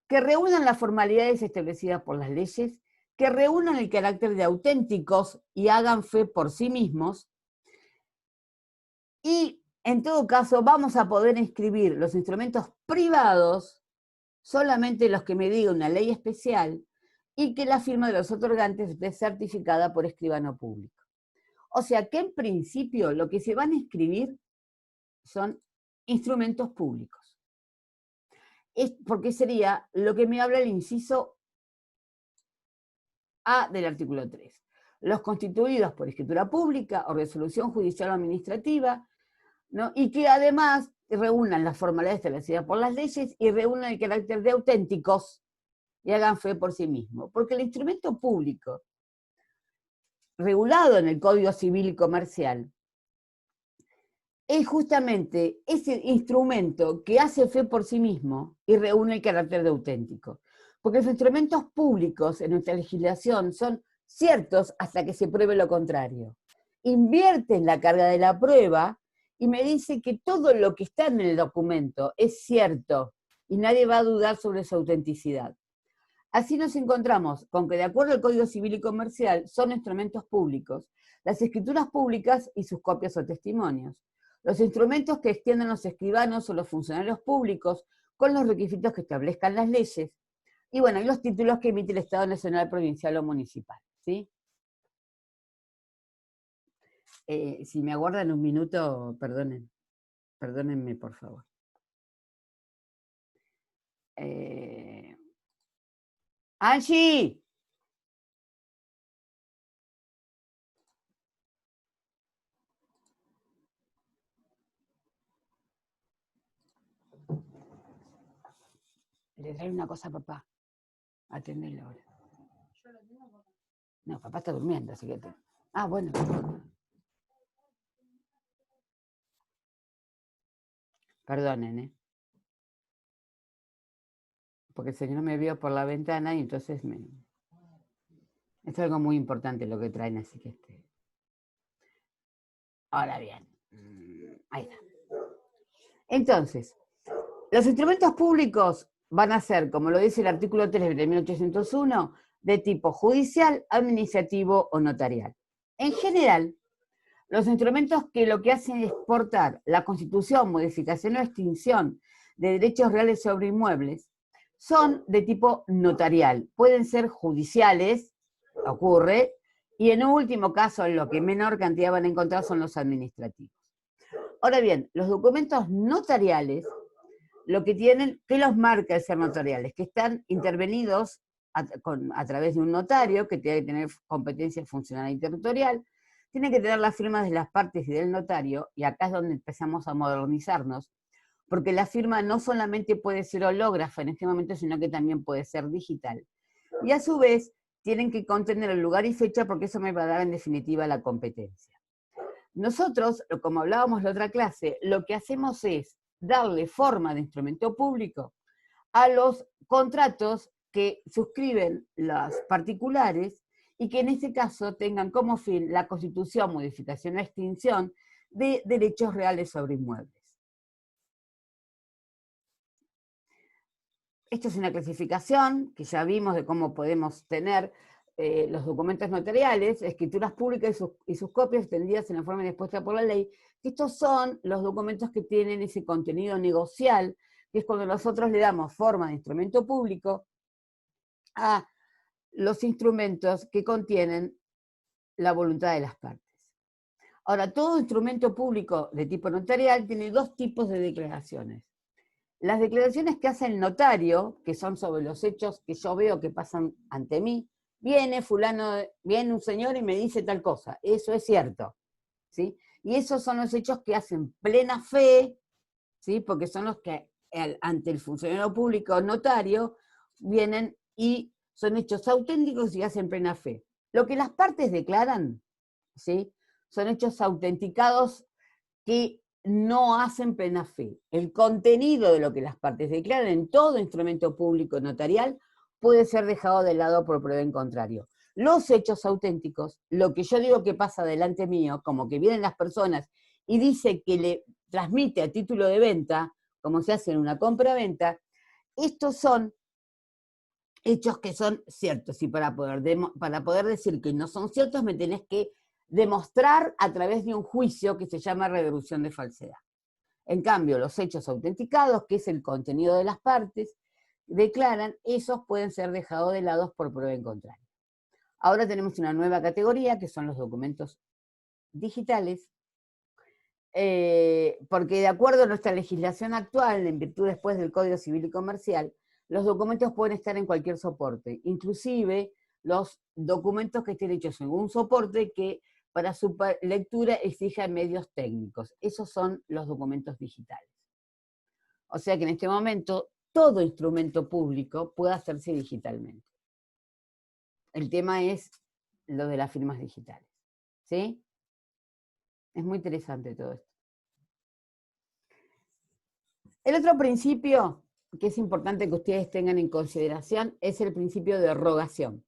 que reúnan las formalidades establecidas por las leyes, que reúnan el carácter de auténticos y hagan fe por sí mismos, y en todo caso vamos a poder inscribir los instrumentos privados, solamente los que me diga una ley especial, y que la firma de los otorgantes esté certificada por escribano público. O sea que en principio lo que se van a inscribir son instrumentos públicos. Es porque sería lo que me habla el inciso A del artículo 3. Los constituidos por escritura pública o resolución judicial o administrativa, ¿no? Y que además reúnan las formalidades establecidas por las leyes y reúnan el carácter de auténticos y hagan fe por sí mismos. Porque el instrumento público, regulado en el Código Civil y Comercial, es justamente ese instrumento que hace fe por sí mismo y reúne el carácter de auténtico. Porque los instrumentos públicos en nuestra legislación son ciertos hasta que se pruebe lo contrario. Invierten la carga de la prueba y me dice que todo lo que está en el documento es cierto y nadie va a dudar sobre su autenticidad. Así nos encontramos con que, de acuerdo al Código Civil y Comercial, son instrumentos públicos las escrituras públicas y sus copias o testimonios, los instrumentos que extienden los escribanos o los funcionarios públicos con los requisitos que establezcan las leyes, y bueno, y los títulos que emite el Estado Nacional, Provincial o Municipal, ¿sí? Si me aguardan un minuto, perdónenme por favor. ¡Angie! Le trae una cosa a papá. Atendelo ahora. No, papá está durmiendo, así que... Ah, bueno. Perdonen, ¿eh? Porque el señor me vio por la ventana y entonces es algo muy importante lo que traen, así que Ahora bien, ahí está. Entonces, los instrumentos públicos van a ser, como lo dice el artículo 3 de 1801, de tipo judicial, administrativo o notarial. En general, los instrumentos que lo que hacen es portar la constitución, modificación o extinción de derechos reales sobre inmuebles, son de tipo notarial. Pueden ser judiciales, ocurre, y en un último caso, en lo que menor cantidad van a encontrar son los administrativos. Ahora bien, los documentos notariales, lo que tienen, ¿qué los marca el ser notariales? Que están intervenidos a través de un notario, que tiene que tener competencia funcional y territorial, tiene que tener las firmas de las partes y del notario, y acá es donde empezamos a modernizarnos, porque la firma no solamente puede ser hológrafa en este momento, sino que también puede ser digital. Y a su vez, tienen que contener el lugar y fecha, porque eso me va a dar en definitiva la competencia. Nosotros, como hablábamos en la otra clase, lo que hacemos es darle forma de instrumento público a los contratos que suscriben los particulares y que en este caso tengan como fin la constitución, modificación o extinción de derechos reales sobre inmuebles. Esta es una clasificación que ya vimos de cómo podemos tener los documentos notariales, escrituras públicas y sus copias extendidas en la forma dispuesta por la ley. Estos son los documentos que tienen ese contenido negocial, que es cuando nosotros le damos forma de instrumento público a los instrumentos que contienen la voluntad de las partes. Ahora, todo instrumento público de tipo notarial tiene dos tipos de declaraciones. Las declaraciones que hace el notario, que son sobre los hechos que yo veo que pasan ante mí, viene un señor y me dice tal cosa, eso es cierto, ¿sí? Y esos son los hechos que hacen plena fe, ¿sí? Porque son los que ante el funcionario público notario vienen y son hechos auténticos y hacen plena fe. Lo que las partes declaran, ¿sí? Son hechos autenticados que no hacen plena fe. El contenido de lo que las partes declaran en todo instrumento público notarial puede ser dejado de lado por prueba en contrario. Los hechos auténticos, lo que yo digo que pasa delante mío, como que vienen las personas y dice que le transmite a título de venta, como se hace en una compra-venta, estos son hechos que son ciertos, y para poder decir que no son ciertos me tenés que demostrar a través de un juicio que se llama reducción de falsedad. En cambio, los hechos autenticados, que es el contenido de las partes, declaran, esos pueden ser dejados de lado por prueba en contrario. Ahora tenemos una nueva categoría, que son los documentos digitales, porque de acuerdo a nuestra legislación actual, en virtud después del Código Civil y Comercial, los documentos pueden estar en cualquier soporte, inclusive los documentos que estén hechos en un soporte que para su lectura exija medios técnicos. Esos son los documentos digitales. O sea que en este momento todo instrumento público puede hacerse digitalmente. El tema es lo de las firmas digitales. ¿Sí? Es muy interesante todo esto. El otro principio que es importante que ustedes tengan en consideración es el principio de rogación,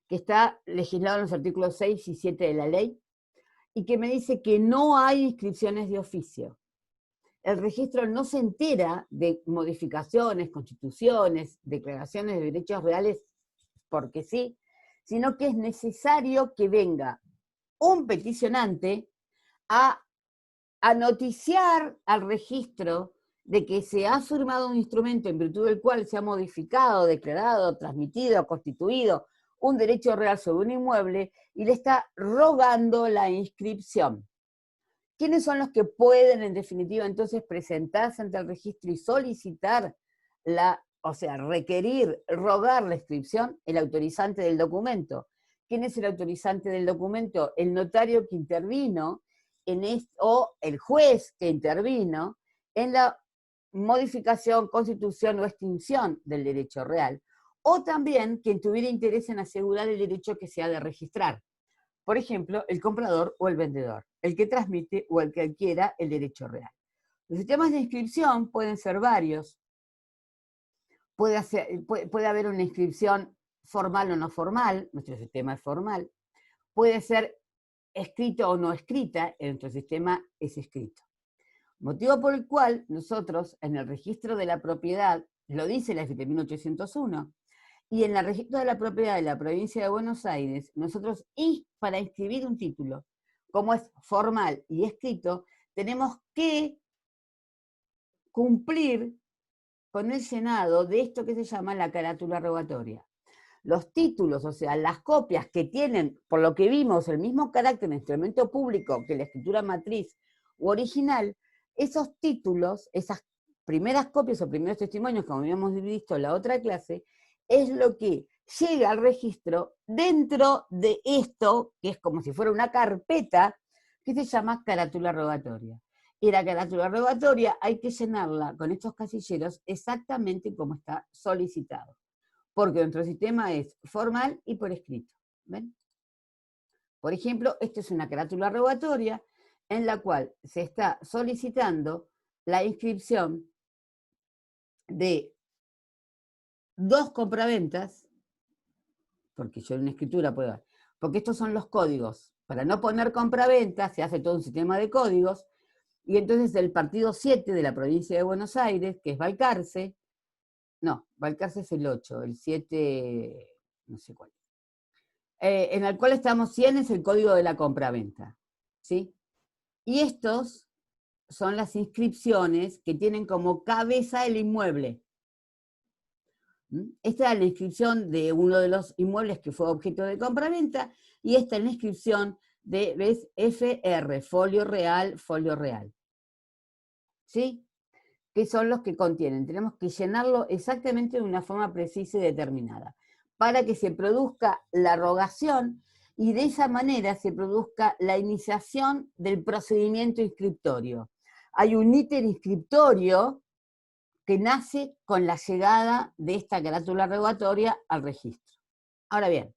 que está legislado en los artículos 6 y 7 de la ley, y que me dice que no hay inscripciones de oficio. El registro no se entera de modificaciones, constituciones, declaraciones de derechos reales porque sí, sino que es necesario que venga un peticionante a noticiar al registro de que se ha firmado un instrumento en virtud del cual se ha modificado, declarado, transmitido, constituido un derecho real sobre un inmueble y le está rogando la inscripción. ¿Quiénes son los que pueden, en definitiva, entonces presentarse ante el registro y solicitar requerir, rogar la inscripción? El autorizante del documento. ¿Quién es el autorizante del documento? El notario que intervino o el juez que intervino en la modificación, constitución o extinción del derecho real, o también quien tuviera interés en asegurar el derecho que se ha de registrar. Por ejemplo, el comprador o el vendedor, el que transmite o el que adquiera el derecho real. Los sistemas de inscripción pueden ser varios. Puede haber una inscripción formal o no formal, nuestro sistema es formal. Puede ser escrito o no escrita, nuestro sistema es escrito. Motivo por el cual nosotros en el registro de la propiedad, lo dice la 7801, y en el registro de la propiedad de la provincia de Buenos Aires, nosotros, para inscribir un título, como es formal y escrito, tenemos que cumplir con el llenado de esto que se llama la carátula rogatoria. Los títulos, o sea, las copias que tienen, por lo que vimos, el mismo carácter de instrumento público que la escritura matriz u original, esos títulos, esas primeras copias o primeros testimonios, como habíamos visto en la otra clase, es lo que llega al registro dentro de esto, que es como si fuera una carpeta, que se llama carátula rogatoria. Y la carátula rogatoria hay que llenarla con estos casilleros exactamente como está solicitado. Porque nuestro sistema es formal y por escrito. ¿Ven? Por ejemplo, esta es una carátula rogatoria en la cual se está solicitando la inscripción de 2 compraventas, porque yo en una escritura puedo dar, porque estos son los códigos. Para no poner compraventa se hace todo un sistema de códigos, y entonces el partido 7 de la provincia de Buenos Aires, que es Balcarce, no, Balcarce es el 8, el 7, no sé cuál. En el cual estamos 100 es el código de la compraventa, ¿sí? Y estos son las inscripciones que tienen como cabeza el inmueble. Esta es la inscripción de uno de los inmuebles que fue objeto de compraventa, y esta es la inscripción de, ¿ves? FR, folio real, ¿sí? Que son los que contienen. Tenemos que llenarlo exactamente de una forma precisa y determinada, para que se produzca la rogación y de esa manera se produzca la iniciación del procedimiento inscriptorio. Hay un ítem inscriptorio que nace con la llegada de esta carátula rogatoria al registro. Ahora bien,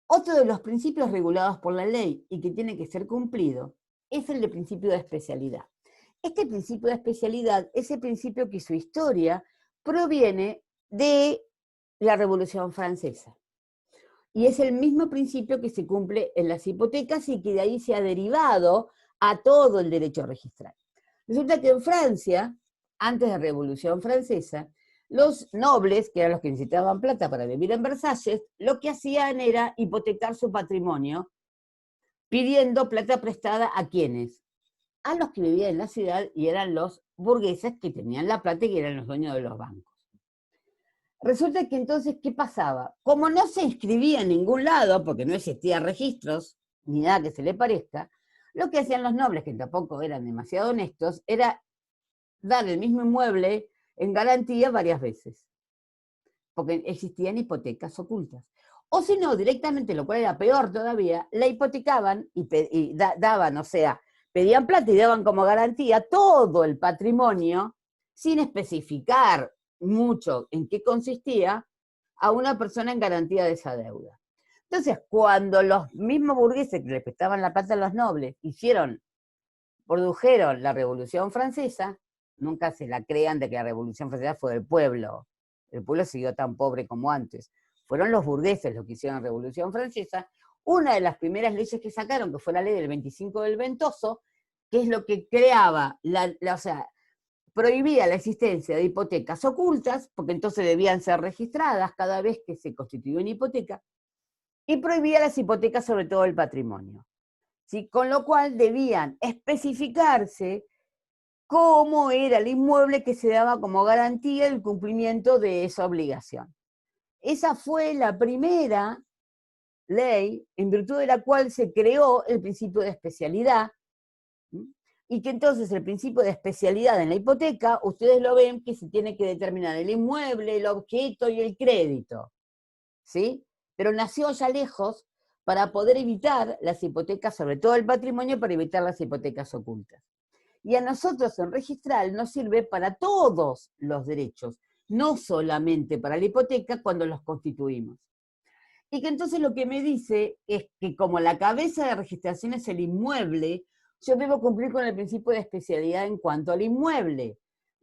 otro de los principios regulados por la ley y que tiene que ser cumplido es el de principio de especialidad. Este principio de especialidad es el principio que su historia proviene de la Revolución Francesa. Y es el mismo principio que se cumple en las hipotecas y que de ahí se ha derivado a todo el derecho registral. Resulta que en Francia, antes de la Revolución Francesa, los nobles, que eran los que necesitaban plata para vivir en Versalles, lo que hacían era hipotecar su patrimonio, pidiendo plata prestada ¿a quiénes? A los que vivían en la ciudad y eran los burgueses que tenían la plata y que eran los dueños de los bancos. Resulta que entonces, ¿qué pasaba? Como no se inscribía en ningún lado, porque no existían registros, ni nada que se le parezca, lo que hacían los nobles, que tampoco eran demasiado honestos, era dar el mismo inmueble en garantía varias veces, porque existían hipotecas ocultas. O si no, directamente, lo cual era peor todavía, la hipotecaban y daban, o sea, pedían plata y daban como garantía todo el patrimonio, sin especificar mucho en qué consistía, a una persona en garantía de esa deuda. Entonces, cuando los mismos burgueses que le prestaban la plata a los nobles produjeron la Revolución Francesa, nunca se la crean de que la Revolución Francesa fue del pueblo. El pueblo siguió tan pobre como antes. Fueron los burgueses los que hicieron la Revolución Francesa. Una de las primeras leyes que sacaron, que fue la ley del 25 del Ventoso, que es lo que creaba, o sea, prohibía la existencia de hipotecas ocultas, porque entonces debían ser registradas cada vez que se constituía una hipoteca, y prohibía las hipotecas sobre todo el patrimonio. ¿Sí? Con lo cual debían especificarse cómo era el inmueble que se daba como garantía del cumplimiento de esa obligación. Esa fue la primera ley en virtud de la cual se creó el principio de especialidad, y que entonces el principio de especialidad en la hipoteca, ustedes lo ven que se tiene que determinar el inmueble, el objeto y el crédito, ¿sí? Pero nació ya lejos para poder evitar las hipotecas, sobre todo el patrimonio, para evitar las hipotecas ocultas. Y a nosotros en registral nos sirve para todos los derechos, no solamente para la hipoteca cuando los constituimos. Y que entonces lo que me dice es que como la cabeza de registración es el inmueble, yo debo cumplir con el principio de especialidad en cuanto al inmueble.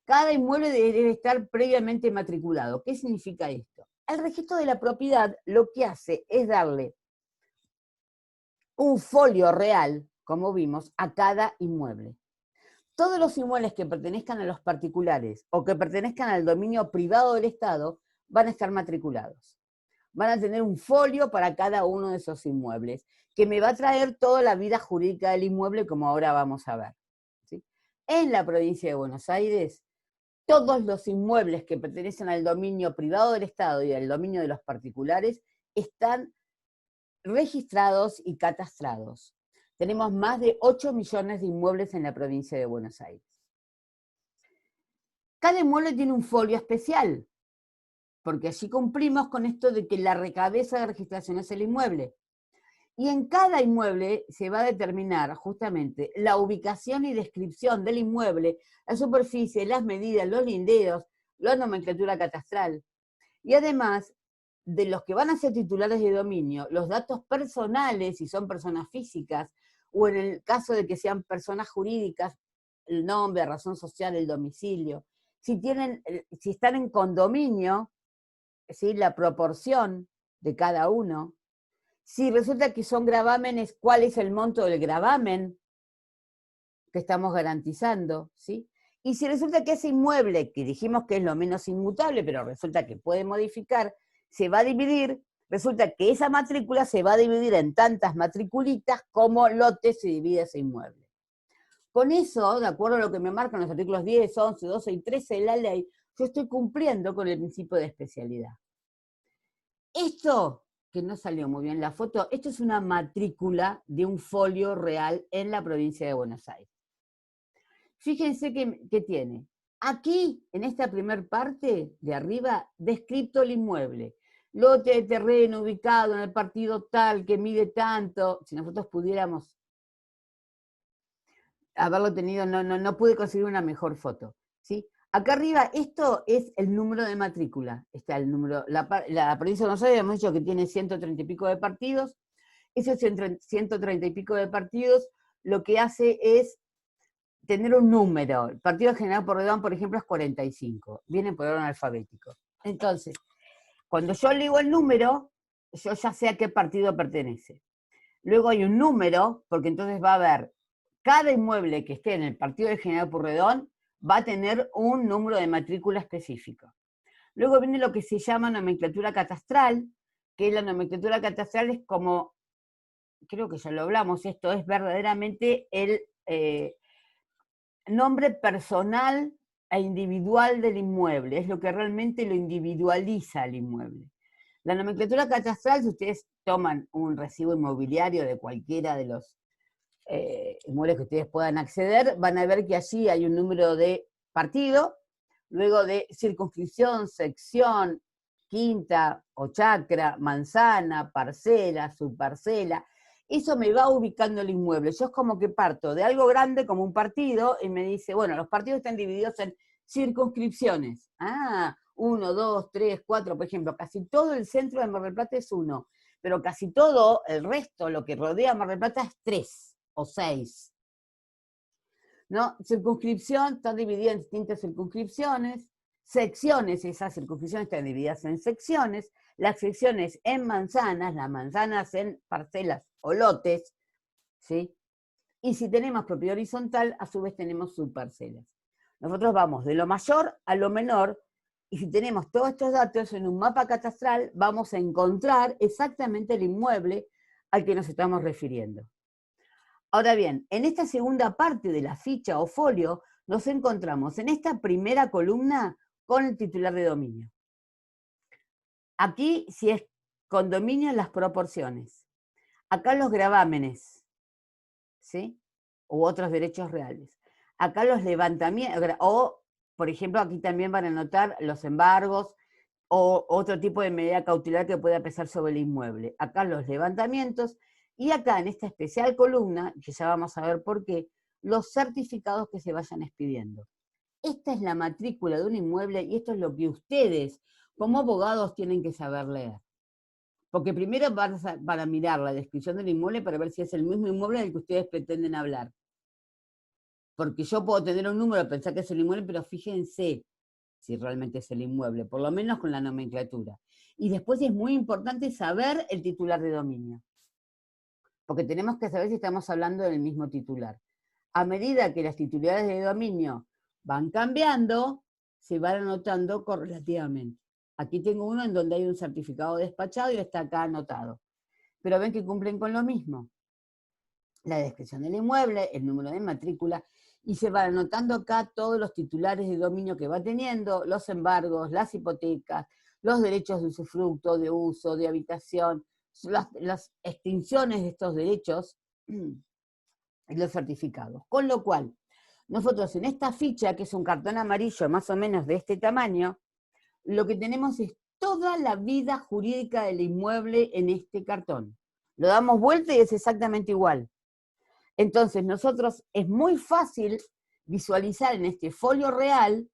Cada inmueble debe estar previamente matriculado. ¿Qué significa esto? El registro de la propiedad lo que hace es darle un folio real, como vimos, a cada inmueble. Todos los inmuebles que pertenezcan a los particulares o que pertenezcan al dominio privado del Estado van a estar matriculados. Van a tener un folio para cada uno de esos inmuebles, que me va a traer toda la vida jurídica del inmueble, como ahora vamos a ver. ¿Sí? En la provincia de Buenos Aires, todos los inmuebles que pertenecen al dominio privado del Estado y al dominio de los particulares están registrados y catastrados. Tenemos más de 8 millones de inmuebles en la provincia de Buenos Aires. Cada inmueble tiene un folio especial, porque allí cumplimos con esto de que la cabeza de registración es el inmueble. Y en cada inmueble se va a determinar justamente la ubicación y descripción del inmueble, la superficie, las medidas, los linderos, la nomenclatura catastral. Y además, de los que van a ser titulares de dominio, los datos personales, si son personas físicas, o en el caso de que sean personas jurídicas, el nombre, la razón social, el domicilio. Si están en condominio, ¿sí?, la proporción de cada uno. Si resulta que son gravámenes, ¿cuál es el monto del gravamen que estamos garantizando? ¿Sí? Y si resulta que ese inmueble, que dijimos que es lo menos inmutable, pero resulta que puede modificar, se va a dividir, resulta que esa matrícula se va a dividir en tantas matriculitas como lotes se divide ese inmueble. Con eso, de acuerdo a lo que me marcan los artículos 10, 11, 12 y 13 de la ley, yo estoy cumpliendo con el principio de especialidad. Esto, que no salió muy bien la foto, esto es una matrícula de un folio real en la provincia de Buenos Aires. Fíjense que tiene, aquí, en esta primer parte de arriba, descrito el inmueble. Lote de terreno ubicado en el partido tal, que mide tanto. Si nosotros pudiéramos haberlo tenido, no pude conseguir una mejor foto, ¿sí? Acá arriba, esto es el número de matrícula. Está el número, la provincia de Buenos Aires hemos dicho que tiene 130 y pico de partidos. Esos 130 y pico de partidos lo que hace es tener un número. El partido General Pueyrredón, por ejemplo, es 45. Viene por orden alfabético. Entonces, cuando yo leo el número, yo ya sé a qué partido pertenece. Luego hay un número, porque entonces va a haber, cada inmueble que esté en el partido de General Pueyrredón va a tener un número de matrícula específico. Luego viene lo que se llama nomenclatura catastral, que la nomenclatura catastral es como, creo que ya lo hablamos, esto es verdaderamente el nombre personal e individual del inmueble, es lo que realmente lo individualiza al inmueble. La nomenclatura catastral, si ustedes toman un recibo inmobiliario de cualquiera de los inmuebles que ustedes puedan acceder, van a ver que allí hay un número de partido, luego de circunscripción, sección, quinta o chacra, manzana, parcela, subparcela. Eso me va ubicando el inmueble. Yo es como que parto de algo grande como un partido y me dice, bueno, los partidos están divididos en circunscripciones. 1, 2, 3, 4, por ejemplo, casi todo el centro de Mar del Plata es 1, pero casi todo el resto, lo que rodea Mar del Plata es 3 o 6. ¿No? Circunscripción está dividida en distintas circunscripciones, secciones, esas circunscripciones están divididas en secciones, las secciones en manzanas, las manzanas en parcelas o lotes, ¿sí? Y si tenemos propiedad horizontal, a su vez tenemos subparcelas. Nosotros vamos de lo mayor a lo menor, y si tenemos todos estos datos en un mapa catastral, vamos a encontrar exactamente el inmueble al que nos estamos refiriendo. Ahora bien, en esta segunda parte de la ficha o folio, nos encontramos en esta primera columna con el titular de dominio. Aquí, si es condominio, las proporciones. Acá los gravámenes, ¿sí? U otros derechos reales. Acá los levantamientos, o, por ejemplo, aquí también van a notar los embargos o otro tipo de medida cautelar que pueda pesar sobre el inmueble. Acá los levantamientos, y acá en esta especial columna, que ya vamos a ver por qué, los certificados que se vayan expidiendo. Esta es la matrícula de un inmueble y esto es lo que ustedes, como abogados, tienen que saber leer. Porque primero van a mirar la descripción del inmueble para ver si es el mismo inmueble del que ustedes pretenden hablar. Porque yo puedo tener un número, pensar que es el inmueble, pero fíjense si realmente es el inmueble, por lo menos con la nomenclatura. Y después es muy importante saber el titular de dominio, porque tenemos que saber si estamos hablando del mismo titular. A medida que las titularidades de dominio van cambiando, se van anotando correlativamente. Aquí tengo uno en donde hay un certificado despachado y está acá anotado. Pero ven que cumplen con lo mismo. La descripción del inmueble, el número de matrícula, y se van anotando acá todos los titulares de dominio que va teniendo, los embargos, las hipotecas, los derechos de usufructo, de uso, de habitación, las extinciones de estos derechos y los certificados. Con lo cual, nosotros en esta ficha, que es un cartón amarillo más o menos de este tamaño, lo que tenemos es toda la vida jurídica del inmueble en este cartón. Lo damos vuelta y es exactamente igual. Entonces, nosotros es muy fácil visualizar en este folio real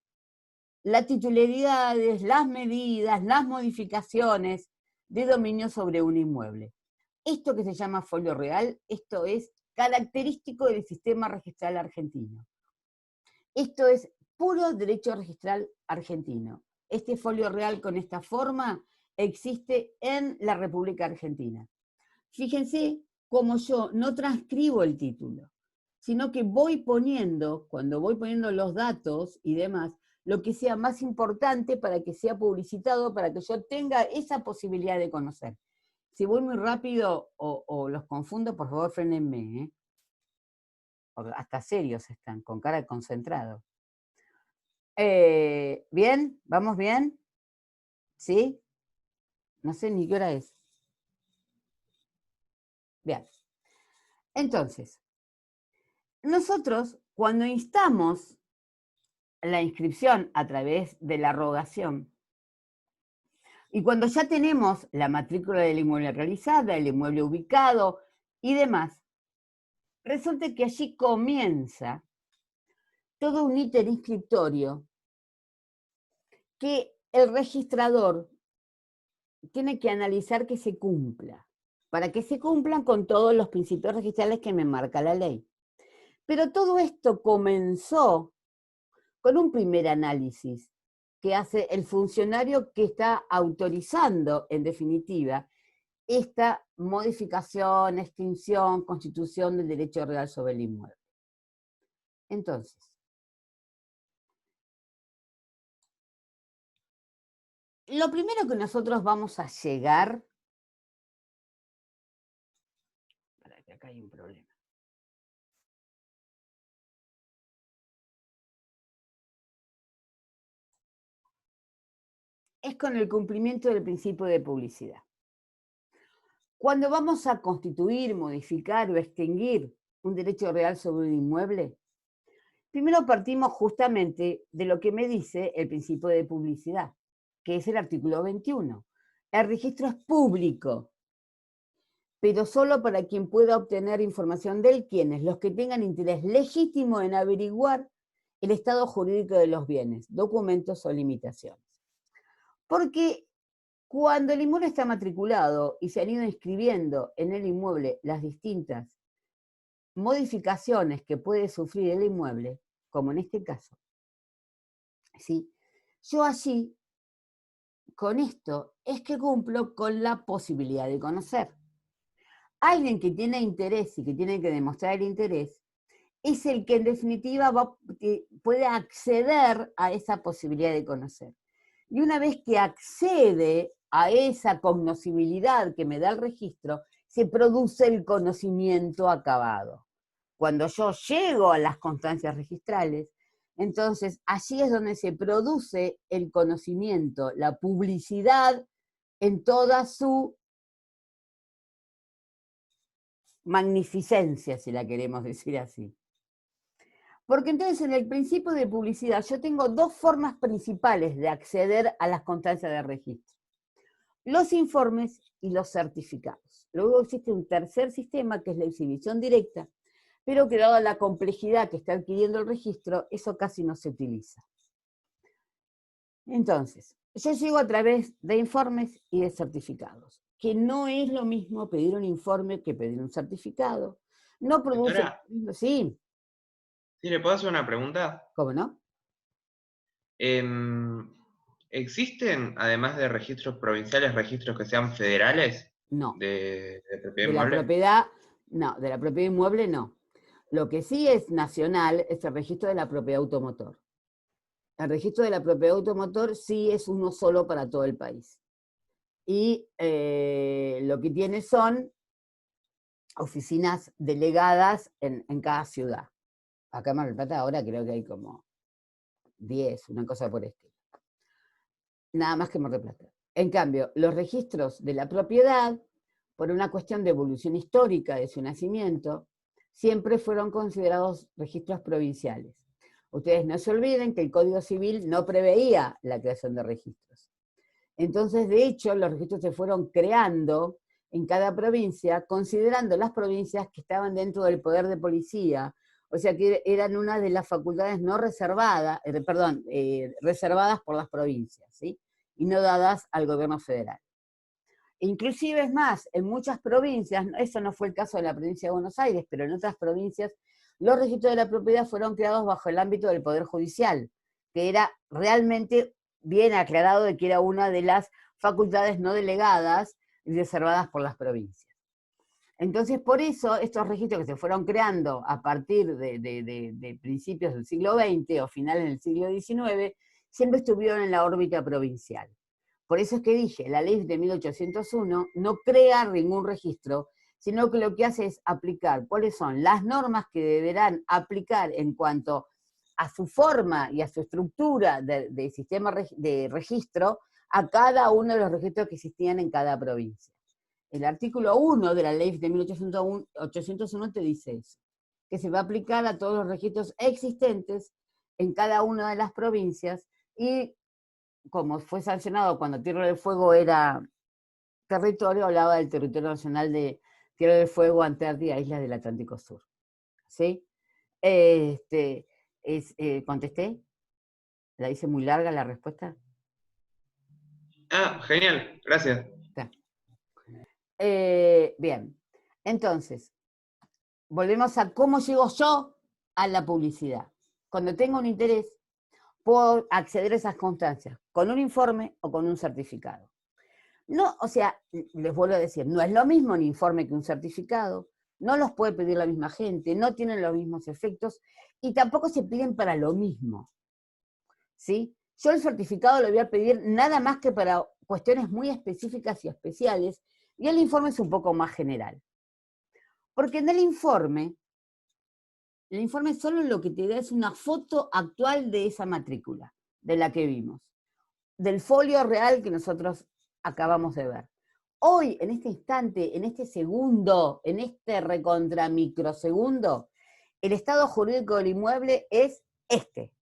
las titularidades, las medidas, las modificaciones de dominio sobre un inmueble. Esto que se llama folio real, esto es característico del sistema registral argentino. Esto es puro derecho registral argentino. Este folio real con esta forma existe en la República Argentina. Fíjense cómo yo no transcribo el título, sino que voy poniendo, cuando voy poniendo los datos y demás, lo que sea más importante para que sea publicitado, para que yo tenga esa posibilidad de conocer. Si voy muy rápido o los confundo, por favor frénenme, ¿eh? Hasta serios están, con cara de concentrado. ¿Bien? ¿Vamos bien? ¿Sí? No sé ni qué hora es. Bien. Entonces, nosotros, cuando instamos la inscripción a través de la rogación, y cuando ya tenemos la matrícula del inmueble realizada, el inmueble ubicado y demás, resulta que allí comienza todo un ítem inscriptorio que el registrador tiene que analizar que se cumpla, para que se cumplan con todos los principios registrales que me marca la ley. Pero todo esto comenzó con un primer análisis que hace el funcionario que está autorizando, en definitiva, esta modificación, extinción, constitución del derecho real sobre el inmueble. Entonces, lo primero que nosotros vamos a llegar... Para que acá hay un problema. Es con el cumplimiento del principio de publicidad. Cuando vamos a constituir, modificar o extinguir un derecho real sobre un inmueble, primero partimos justamente de lo que me dice el principio de publicidad, que es el artículo 21. El registro es público, pero solo para quien pueda obtener información de él, quienes, los que tengan interés legítimo en averiguar el estado jurídico de los bienes, documentos o limitaciones. Porque cuando el inmueble está matriculado y se han ido inscribiendo en el inmueble las distintas modificaciones que puede sufrir el inmueble, como en este caso, ¿sí? Yo allí, con esto, es que cumplo con la posibilidad de conocer. Alguien que tiene interés y que tiene que demostrar el interés es el que en definitiva puede acceder a esa posibilidad de conocer. Y una vez que accede a esa cognoscibilidad que me da el registro, se produce el conocimiento acabado. Cuando yo llego a las constancias registrales, entonces allí es donde se produce el conocimiento, la publicidad en toda su magnificencia, si la queremos decir así. Porque entonces en el principio de publicidad yo tengo dos formas principales de acceder a las constancias de registro. Los informes y los certificados. Luego existe un tercer sistema que es la exhibición directa, pero que dada la complejidad que está adquiriendo el registro, eso casi no se utiliza. Entonces, yo llego a través de informes y de certificados, que no es lo mismo pedir un informe que pedir un certificado. No produce... Doctora, sí. Sí, ¿le puedo hacer una pregunta? ¿Cómo no? ¿Existen, además de registros provinciales, registros que sean federales No. de propiedad De la inmueble? propiedad, no, de la propiedad inmueble no. Lo que sí es nacional es el registro de la propiedad automotor. El registro de la propiedad automotor sí es uno solo para todo el país. Y lo que tiene son oficinas delegadas en cada ciudad. Acá en Mar del Plata ahora creo que hay como 10, una cosa por este. Nada más que Mar del Plata. En cambio, los registros de la propiedad, por una cuestión de evolución histórica de su nacimiento, siempre fueron considerados registros provinciales. Ustedes no se olviden que el Código Civil no preveía la creación de registros. Entonces, de hecho, los registros se fueron creando en cada provincia, considerando las provincias que estaban dentro del poder de policía, o sea que eran una de las facultades no reservadas, reservadas por las provincias, ¿sí? Y no dadas al gobierno federal. Inclusive es más, en muchas provincias, eso no fue el caso de la provincia de Buenos Aires, pero en otras provincias, los registros de la propiedad fueron creados bajo el ámbito del Poder Judicial, que era realmente bien aclarado de que era una de las facultades no delegadas y reservadas por las provincias. Entonces, por eso, estos registros que se fueron creando a partir de principios del siglo XX o finales del siglo XIX, siempre estuvieron en la órbita provincial. Por eso es que dije, la ley de 1801 no crea ningún registro, sino que lo que hace es aplicar cuáles son las normas que deberán aplicar en cuanto a su forma y a su estructura de sistema de registro a cada uno de los registros que existían en cada provincia. El artículo 1 de la ley de 1801 te dice eso, que se va a aplicar a todos los registros existentes en cada una de las provincias y como fue sancionado cuando Tierra del Fuego era territorio, hablaba del territorio nacional de Tierra del Fuego, Antártida, Islas del Atlántico Sur. ¿Sí? ¿Contesté? ¿La hice muy larga la respuesta? Ah, genial, gracias. Bien, entonces, volvemos a cómo llego yo a la publicidad. Cuando tengo un interés, puedo acceder a esas constancias, con un informe o con un certificado. No, o sea, les vuelvo a decir, no es lo mismo un informe que un certificado, no los puede pedir la misma gente, no tienen los mismos efectos y tampoco se piden para lo mismo. ¿Sí? Yo el certificado lo voy a pedir nada más que para cuestiones muy específicas y especiales, y el informe es un poco más general. Porque en el informe solo lo que te da es una foto actual de esa matrícula, de la que vimos, del folio real que nosotros acabamos de ver. Hoy, en este instante, en este segundo, en este recontra microsegundo, el estado jurídico del inmueble es este.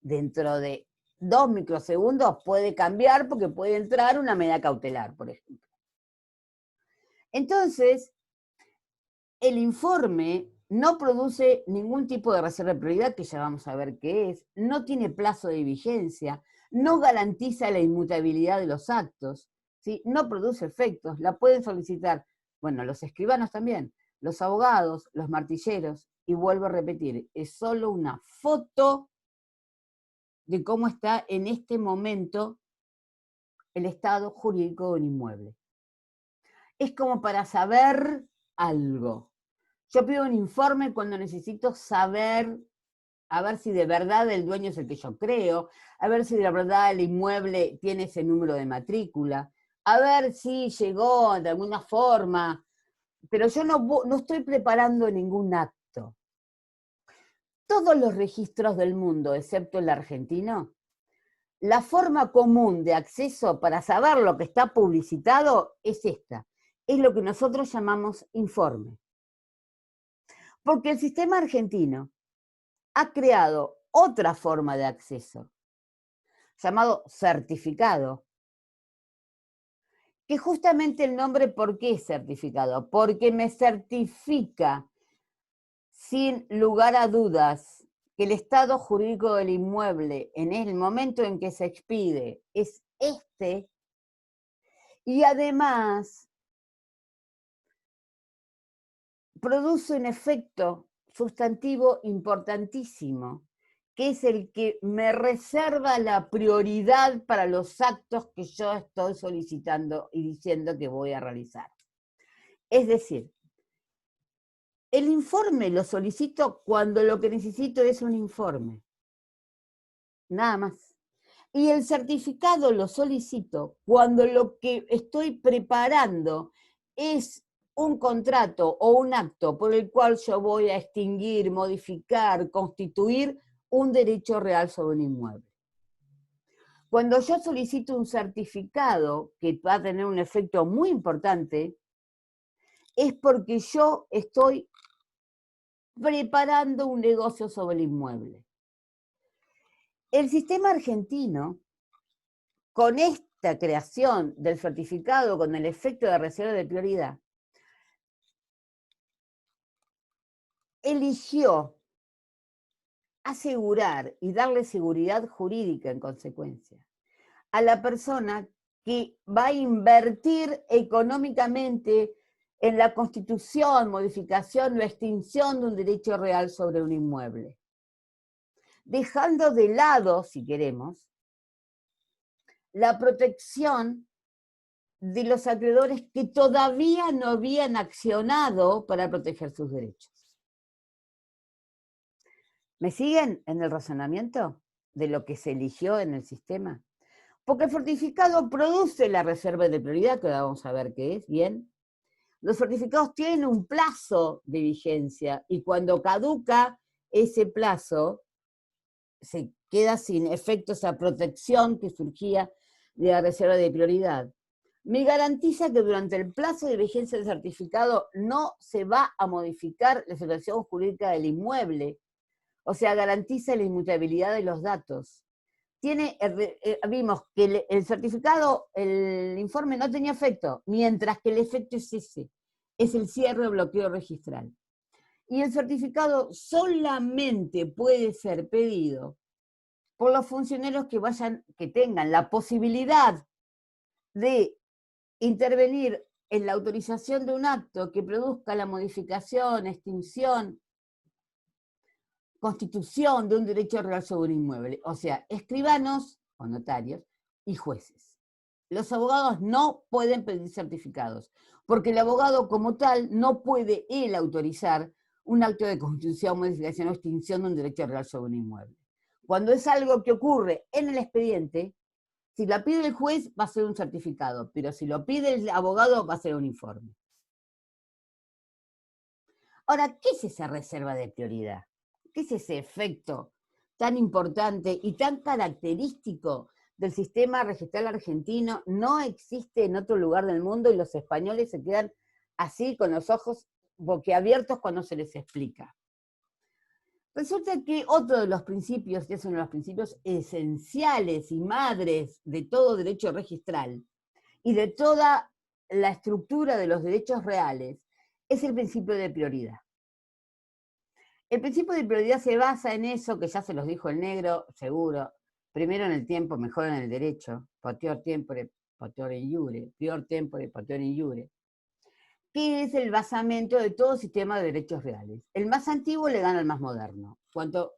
Dentro de 2 microsegundos puede cambiar porque puede entrar una medida cautelar, por ejemplo. Entonces, el informe no produce ningún tipo de reserva de prioridad, que ya vamos a ver qué es, no tiene plazo de vigencia, no garantiza la inmutabilidad de los actos, ¿sí? No produce efectos, la pueden solicitar, bueno, los escribanos también, los abogados, los martilleros, y vuelvo a repetir, es solo una foto de cómo está en este momento el estado jurídico del inmueble. Es como para saber algo. Yo pido un informe cuando necesito saber, a ver si de verdad el dueño es el que yo creo, a ver si de verdad el inmueble tiene ese número de matrícula, a ver si llegó de alguna forma, pero yo no estoy preparando ningún acto. Todos los registros del mundo, excepto el argentino, la forma común de acceso para saber lo que está publicitado es esta. Es lo que nosotros llamamos informe. Porque el sistema argentino ha creado otra forma de acceso, llamado certificado, que justamente el nombre, ¿por qué es certificado? Porque me certifica, sin lugar a dudas, que el estado jurídico del inmueble en el momento en que se expide es este, y además produce un efecto sustantivo importantísimo, que es el que me reserva la prioridad para los actos que yo estoy solicitando y diciendo que voy a realizar. Es decir, el informe lo solicito cuando lo que necesito es un informe. Nada más. Y el certificado lo solicito cuando lo que estoy preparando es un contrato o un acto por el cual yo voy a extinguir, modificar, constituir un derecho real sobre un inmueble. Cuando yo solicito un certificado que va a tener un efecto muy importante, es porque yo estoy preparando un negocio sobre el inmueble. El sistema argentino, con esta creación del certificado con el efecto de reserva de prioridad, eligió asegurar y darle seguridad jurídica en consecuencia a la persona que va a invertir económicamente en la constitución, modificación o extinción de un derecho real sobre un inmueble, dejando de lado, si queremos, la protección de los acreedores que todavía no habían accionado para proteger sus derechos. ¿Me siguen en el razonamiento de lo que se eligió en el sistema? Porque el certificado produce la reserva de prioridad, que ahora vamos a ver qué es, bien. Los certificados tienen un plazo de vigencia y cuando caduca ese plazo, se queda sin efecto esa protección que surgía de la reserva de prioridad. Me garantiza que durante el plazo de vigencia del certificado no se va a modificar la situación jurídica del inmueble, o sea, garantiza la inmutabilidad de los datos. Vimos que el certificado, el informe no tenía efecto, mientras que el efecto es ese, es el cierre o bloqueo registral. Y el certificado solamente puede ser pedido por los funcionarios que tengan la posibilidad de intervenir en la autorización de un acto que produzca la modificación, extinción, constitución de un derecho real sobre un inmueble, o sea, escribanos o notarios y jueces. Los abogados no pueden pedir certificados, porque el abogado como tal no puede él autorizar un acto de constitución, modificación o extinción de un derecho real sobre un inmueble. Cuando es algo que ocurre en el expediente, si la pide el juez va a ser un certificado, pero si lo pide el abogado va a ser un informe. Ahora, ¿qué es esa reserva de prioridad? ¿Qué es ese efecto tan importante y tan característico del sistema registral argentino? No existe en otro lugar del mundo y los españoles se quedan así con los ojos boquiabiertos cuando se les explica. Resulta que otro de los principios, que es uno de los principios esenciales y madres de todo derecho registral y de toda la estructura de los derechos reales, es el principio de prioridad. El principio de prioridad se basa en eso, que ya se los dijo el negro, seguro. Primero en el tiempo, mejor en el derecho. Potior tempore, potior in iure. Prior tempore, potior in iure. Que es el basamento de todo sistema de derechos reales. El más antiguo le gana al más moderno. Cuanto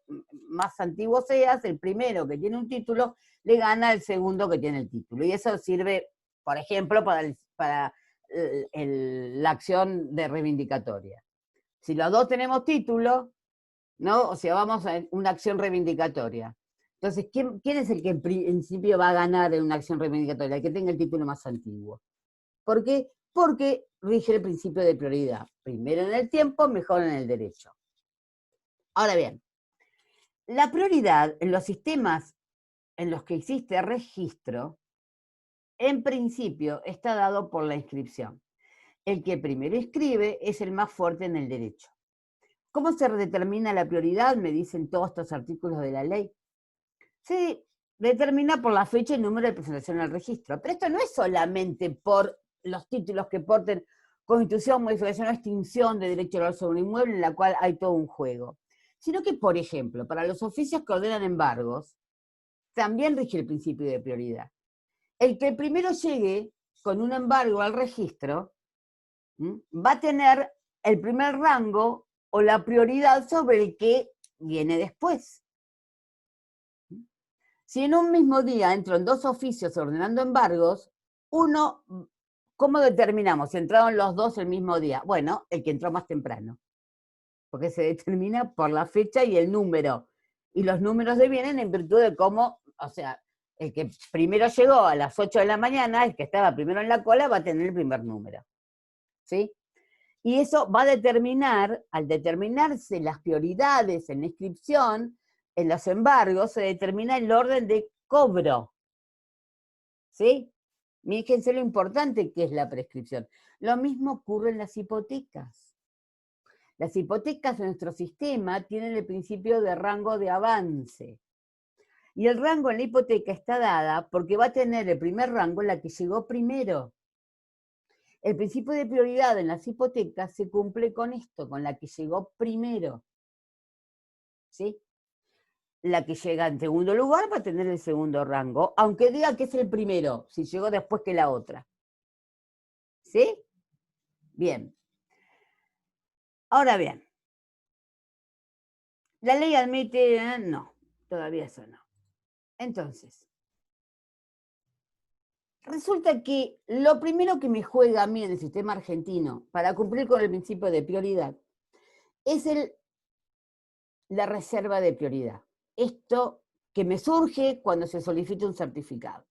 más antiguo seas, el primero que tiene un título le gana al segundo que tiene el título. Y eso sirve, por ejemplo, para la acción de reivindicatoria. Si los dos tenemos título, ¿no? O sea, vamos a una acción reivindicatoria. Entonces, ¿quién es el que en principio va a ganar en una acción reivindicatoria? El que tenga el título más antiguo. ¿Por qué? Porque rige el principio de prioridad. Primero en el tiempo, mejor en el derecho. Ahora bien, la prioridad en los sistemas en los que existe registro, en principio está dado por la inscripción. El que primero inscribe es el más fuerte en el derecho. ¿Cómo se determina la prioridad? Me dicen todos estos artículos de la ley. Se determina por la fecha y número de presentación al registro. Pero esto no es solamente por los títulos que porten constitución, modificación o extinción de derecho real sobre un inmueble, en la cual hay todo un juego. Sino que, por ejemplo, para los oficios que ordenan embargos, también rige el principio de prioridad. El que primero llegue con un embargo al registro va a tener el primer rango o la prioridad sobre el que viene después. Si en un mismo día entro en 2 oficios ordenando embargos, uno, ¿cómo determinamos si entraron los 2 el mismo día? Bueno, el que entró más temprano, porque se determina por la fecha y el número. Y los números devienen en virtud de cómo, o sea, el que primero llegó a las 8 de la mañana, el que estaba primero en la cola, va a tener el primer número. ¿Sí? Y eso va a determinar, al determinarse las prioridades en la inscripción, en los embargos, se determina el orden de cobro. ¿Sí? Fíjense lo importante que es la prescripción. Lo mismo ocurre en las hipotecas. Las hipotecas en nuestro sistema tienen el principio de rango de avance. Y el rango en la hipoteca está dada porque va a tener el primer rango la que llegó primero. El principio de prioridad en las hipotecas se cumple con esto, con la que llegó primero. ¿Sí? La que llega en segundo lugar va a tener el segundo rango, aunque diga que es el primero, si llegó después que la otra. ¿Sí? Bien. Ahora bien, la ley admite, no, todavía eso no. Entonces, resulta que lo primero que me juega a mí en el sistema argentino para cumplir con el principio de prioridad es la reserva de prioridad. Esto que me surge cuando se solicita un certificado.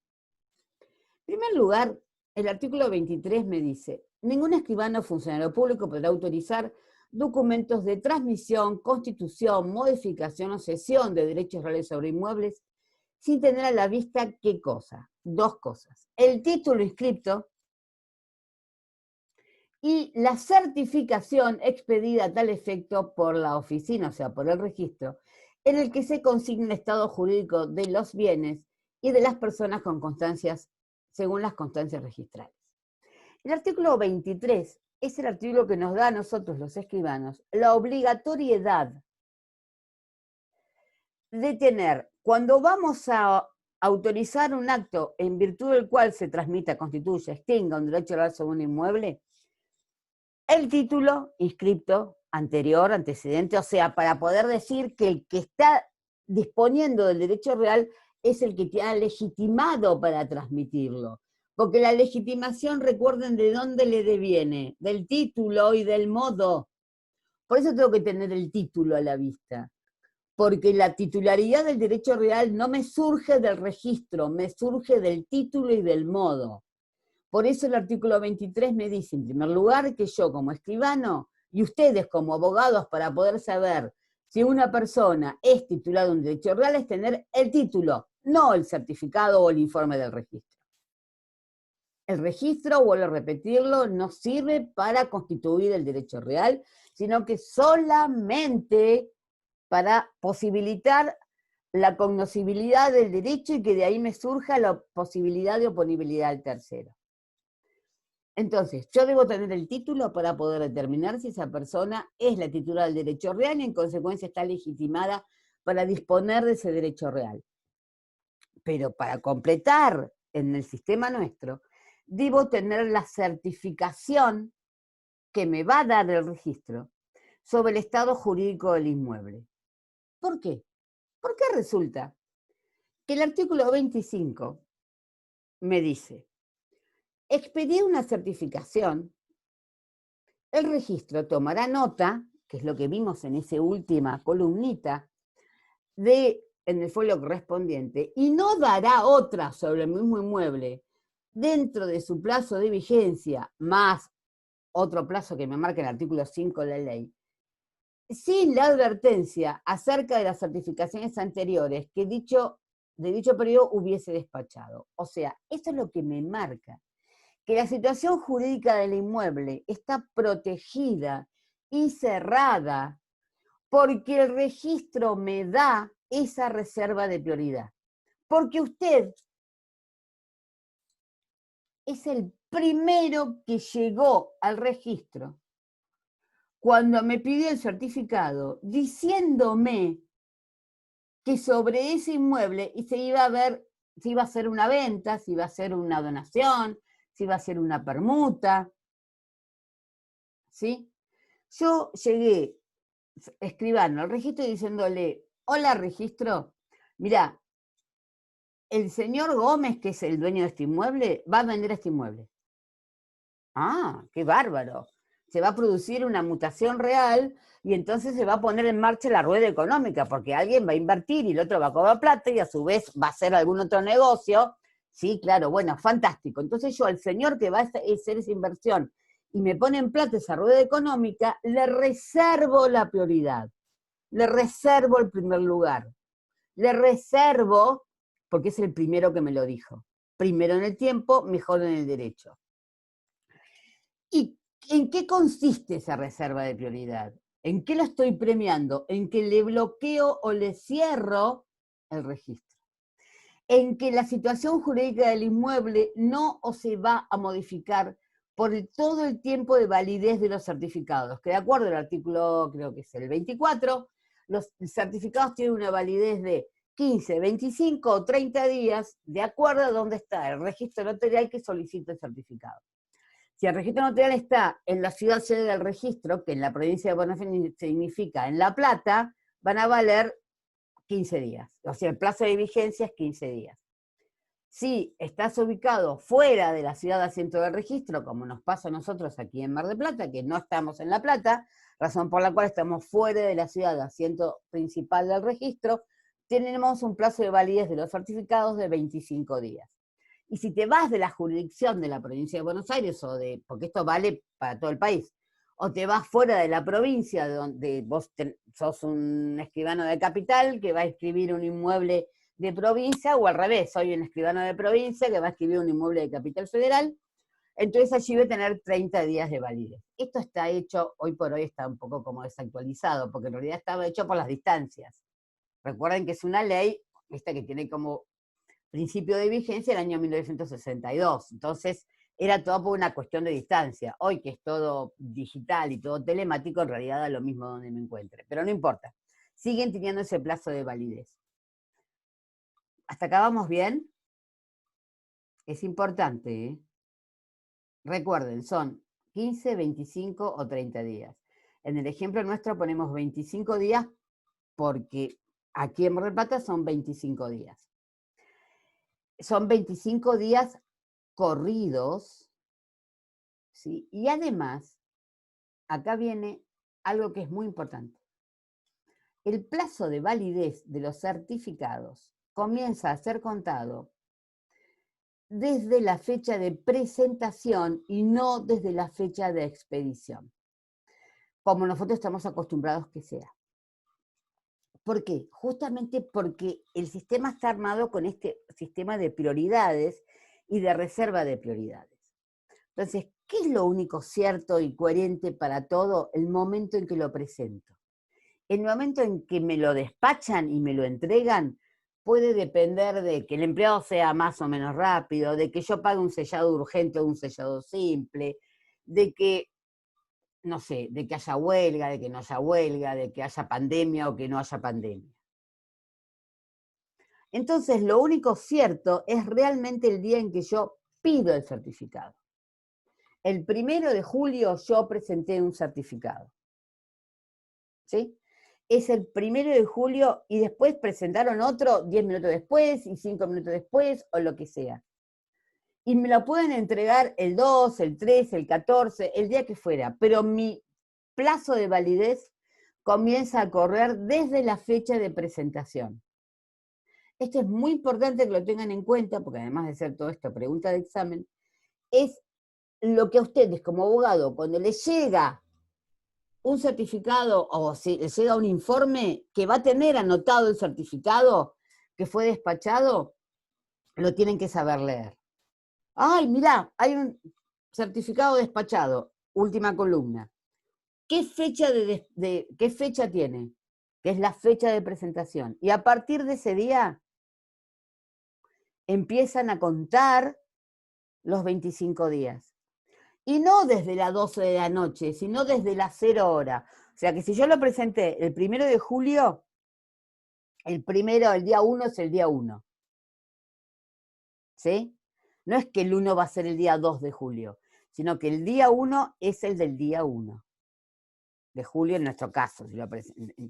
En primer lugar, el artículo 23 me dice, ningún escribano o funcionario público podrá autorizar documentos de transmisión, constitución, modificación o cesión de derechos reales sobre inmuebles sin tener a la vista, ¿qué cosa? 2 cosas. El título inscripto y la certificación expedida a tal efecto por la oficina, o sea, por el registro, en el que se consigna el estado jurídico de los bienes y de las personas con constancias, según las constancias registrales. El artículo 23 es el artículo que nos da a nosotros, los escribanos, la obligatoriedad de tener, cuando vamos a autorizar un acto en virtud del cual se transmita, constituya, extinga un derecho real sobre un inmueble, el título inscripto anterior, antecedente, o sea, para poder decir que el que está disponiendo del derecho real es el que te ha legitimado para transmitirlo. Porque la legitimación, recuerden de dónde le deviene, del título y del modo. Por eso tengo que tener el título a la vista. Porque la titularidad del derecho real no me surge del registro, me surge del título y del modo. Por eso el artículo 23 me dice, en primer lugar, que yo como escribano, y ustedes como abogados para poder saber si una persona es titulada de un derecho real, es tener el título, no el certificado o el informe del registro. El registro, vuelvo a repetirlo, no sirve para constituir el derecho real, sino que solamente para posibilitar la cognoscibilidad del derecho y que de ahí me surja la posibilidad de oponibilidad al tercero. Entonces, yo debo tener el título para poder determinar si esa persona es la titular del derecho real y en consecuencia está legitimada para disponer de ese derecho real. Pero para completar en el sistema nuestro, debo tener la certificación que me va a dar el registro sobre el estado jurídico del inmueble. ¿Por qué? Porque resulta que el artículo 25 me dice, expedí una certificación, el registro tomará nota, que es lo que vimos en esa última columnita, en el folio correspondiente, y no dará otra sobre el mismo inmueble dentro de su plazo de vigencia, más otro plazo que me marca el artículo 5 de la ley, sin la advertencia acerca de las certificaciones anteriores que de dicho periodo hubiese despachado. O sea, eso es lo que me marca, que la situación jurídica del inmueble está protegida y cerrada porque el registro me da esa reserva de prioridad. Porque usted es el primero que llegó al registro cuando me pidió el certificado diciéndome que sobre ese inmueble se iba a ver si iba a ser una venta, si iba a ser una donación, si iba a ser una permuta. ¿Sí? Yo llegué escribano al registro diciéndole, hola registro, mira, el señor Gómez, que es el dueño de este inmueble, va a vender este inmueble. Ah, qué bárbaro. Se va a producir una mutación real y entonces se va a poner en marcha la rueda económica, porque alguien va a invertir y el otro va a cobrar plata y a su vez va a hacer algún otro negocio. Sí, claro, bueno, fantástico. Entonces yo al señor que va a hacer esa inversión y me pone en plata esa rueda económica, le reservo la prioridad, le reservo el primer lugar, le reservo, porque es el primero que me lo dijo. Primero en el tiempo, mejor en el derecho. ¿Y en qué consiste esa reserva de prioridad? ¿En qué lo estoy premiando? En que le bloqueo o le cierro el registro. En que la situación jurídica del inmueble no se va a modificar por todo el tiempo de validez de los certificados, que de acuerdo al artículo, creo que es el 24, los certificados tienen una validez de 15, 25 o 30 días, de acuerdo a dónde está el registro notarial que solicita el certificado. Si el registro notarial está en la ciudad sede del registro, que en la provincia de Buenos Aires significa en La Plata, van a valer 15 días. O sea, el plazo de vigencia es 15 días. Si estás ubicado fuera de la ciudad de asiento del registro, como nos pasa a nosotros aquí en Mar del Plata, que no estamos en La Plata, razón por la cual estamos fuera de la ciudad de asiento principal del registro, tenemos un plazo de validez de los certificados de 25 días. Y si te vas de la jurisdicción de la provincia de Buenos Aires, porque esto vale para todo el país, o te vas fuera de la provincia, donde vos sos un escribano de capital que va a escribir un inmueble de provincia, o al revés, soy un escribano de provincia que va a escribir un inmueble de capital federal, entonces allí va a tener 30 días de validez. Esto está hecho, hoy por hoy está un poco como desactualizado, porque en realidad estaba hecho por las distancias. Recuerden que es una ley, esta que tiene como principio de vigencia el año 1962, entonces era todo por una cuestión de distancia. Hoy que es todo digital y todo telemático, en realidad da lo mismo donde me encuentre, pero no importa, siguen teniendo ese plazo de validez. ¿Hasta acá vamos bien? Es importante, ¿eh? Recuerden, son 15, 25 o 30 días. En el ejemplo nuestro ponemos 25 días porque aquí en Mar del Plata son 25 días. Son 25 días corridos, ¿sí? Y además, acá viene algo que es muy importante. El plazo de validez de los certificados comienza a ser contado desde la fecha de presentación y no desde la fecha de expedición, como nosotros estamos acostumbrados que sea. ¿Por qué? Justamente porque el sistema está armado con este sistema de prioridades y de reserva de prioridades. Entonces, ¿qué es lo único cierto y coherente para todo? El momento en que lo presento. El momento en que me lo despachan y me lo entregan puede depender de que el empleado sea más o menos rápido, de que yo pague un sellado urgente o un sellado simple, de que, no sé, de que haya huelga, de que no haya huelga, de que haya pandemia o que no haya pandemia. Entonces, lo único cierto es realmente el día en que yo pido el certificado. El 1 de julio yo presenté un certificado. ¿Sí? Es el 1 de julio y después presentaron otro 10 minutos después y 5 minutos después o lo que sea. Y me lo pueden entregar el 2, el 3, el 14, el día que fuera, pero mi plazo de validez comienza a correr desde la fecha de presentación. Esto es muy importante que lo tengan en cuenta, porque además de ser todo esto pregunta de examen, es lo que a ustedes como abogado, cuando les llega un certificado o si les llega un informe que va a tener anotado el certificado que fue despachado, lo tienen que saber leer. Ay, mirá, hay un certificado despachado, última columna. ¿Qué fecha, qué fecha tiene? Que es la fecha de presentación. Y a partir de ese día empiezan a contar los 25 días. Y no desde las 12 de la noche, sino desde las 0 hora. O sea que si yo lo presenté el 1 de julio, el día 1 es el día 1. ¿Sí? No es que el 1 va a ser el día 2 de julio, sino que el día 1 es el del día 1. de julio en nuestro caso,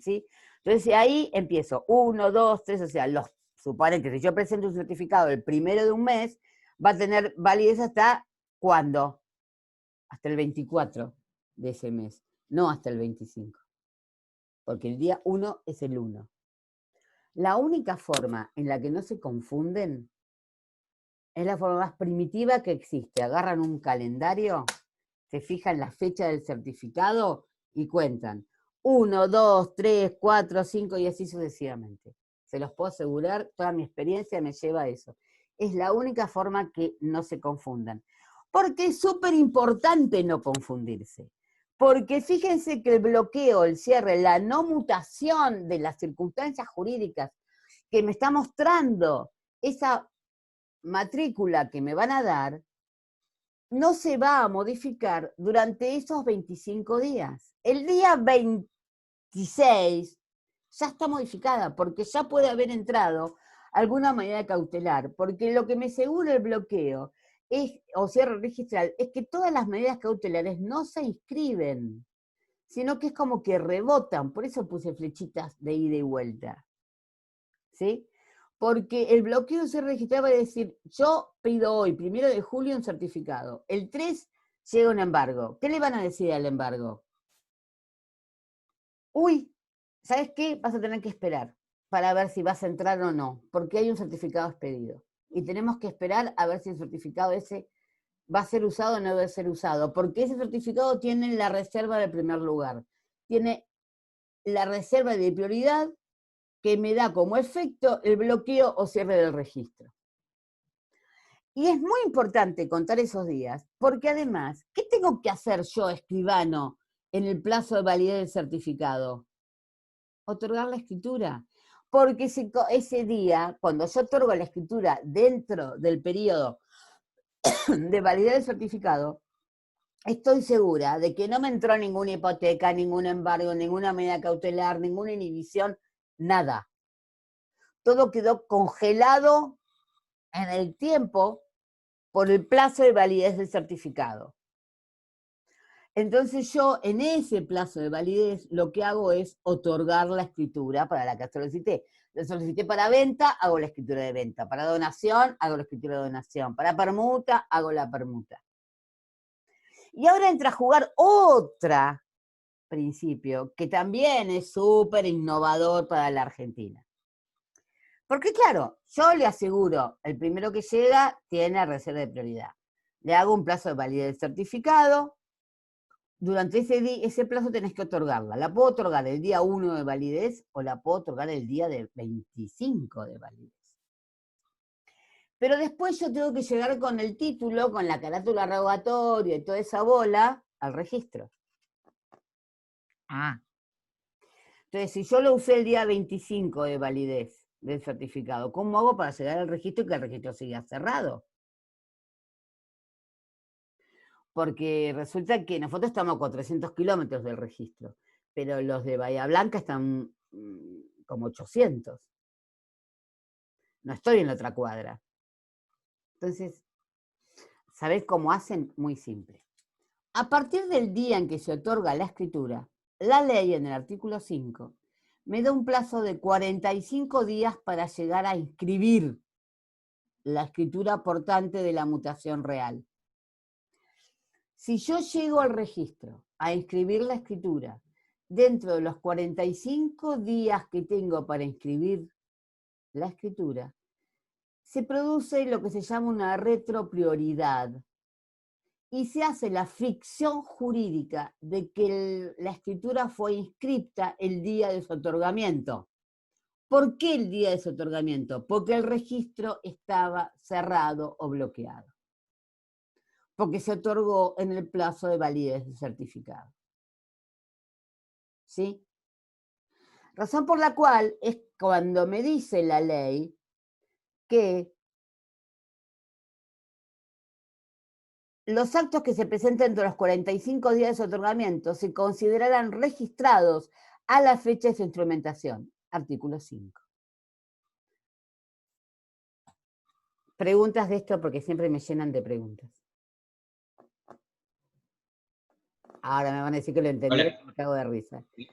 ¿sí? Entonces ahí empiezo, 1, 2, 3, o sea, suponen que si yo presento un certificado el 1 de un mes, va a tener validez hasta ¿cuándo? Hasta el 24 de ese mes, no hasta el 25. Porque el día 1 es el 1. La única forma en la que no se confunden es la forma más primitiva que existe. Agarran un calendario, se fijan la fecha del certificado y cuentan 1, 2, 3, 4, 5 y así sucesivamente. Se los puedo asegurar, toda mi experiencia me lleva a eso. Es la única forma que no se confundan. Porque es súper importante no confundirse. Porque fíjense que el bloqueo, el cierre, la no mutación de las circunstancias jurídicas que me está mostrando esa matrícula que me van a dar, no se va a modificar durante esos 25 días. El día 26 ya está modificada, porque ya puede haber entrado alguna medida cautelar, porque lo que me asegura el bloqueo o cierre registral es que todas las medidas cautelares no se inscriben, sino que es como que rebotan, por eso puse flechitas de ida y vuelta. ¿Sí? Porque el bloqueo se registraba y decir, yo pido hoy, 1 de julio, un certificado. El 3 llega un embargo. ¿Qué le van a decir al embargo? Uy, ¿sabes qué? Vas a tener que esperar para ver si vas a entrar o no, porque hay un certificado expedido. Y tenemos que esperar a ver si el certificado ese va a ser usado o no debe ser usado, porque ese certificado tiene la reserva de primer lugar. Tiene la reserva de prioridad que me da como efecto el bloqueo o cierre del registro. Y es muy importante contar esos días, porque además, ¿qué tengo que hacer yo, escribano, en el plazo de validez del certificado? Otorgar la escritura. Porque ese día, cuando yo otorgo la escritura dentro del periodo de validez del certificado, estoy segura de que no me entró ninguna hipoteca, ningún embargo, ninguna medida cautelar, ninguna inhibición, nada. Todo quedó congelado en el tiempo por el plazo de validez del certificado. Entonces yo, en ese plazo de validez, lo que hago es otorgar la escritura para la que solicité. Lo solicité para venta, hago la escritura de venta. Para donación, hago la escritura de donación. Para permuta, hago la permuta. Y ahora entra a jugar otro principio, que también es súper innovador para la Argentina. Porque claro, yo le aseguro, el primero que llega tiene reserva de prioridad. Le hago un plazo de validez del certificado. Durante ese plazo tenés que otorgarla. La puedo otorgar el día 1 de validez o la puedo otorgar el día de 25 de validez. Pero después yo tengo que llegar con el título, con la carátula rogatoria y toda esa bola, al registro. Entonces, si yo lo usé el día 25 de validez del certificado, ¿cómo hago para llegar al registro y que el registro siga cerrado? Porque resulta que nosotros estamos a 400 kilómetros del registro, pero los de Bahía Blanca están como 800. No estoy en la otra cuadra. Entonces, ¿sabés cómo hacen? Muy simple. A partir del día en que se otorga la escritura, la ley en el artículo 5 me da un plazo de 45 días para llegar a inscribir la escritura portante de la mutación real. Si yo llego al registro a inscribir la escritura dentro de los 45 días que tengo para inscribir la escritura, se produce lo que se llama una retroprioridad y se hace la ficción jurídica de que la escritura fue inscripta el día de su otorgamiento. ¿Por qué el día de su otorgamiento? Porque el registro estaba cerrado o bloqueado. Porque se otorgó en el plazo de validez del certificado. ¿Sí? Razón por la cual es cuando me dice la ley que los actos que se presenten entre los 45 días de su otorgamiento se considerarán registrados a la fecha de su instrumentación. Artículo 5. Preguntas de esto porque siempre me llenan de preguntas. Ahora me van a decir que lo entendí, Hola. me cago de risa. Sí.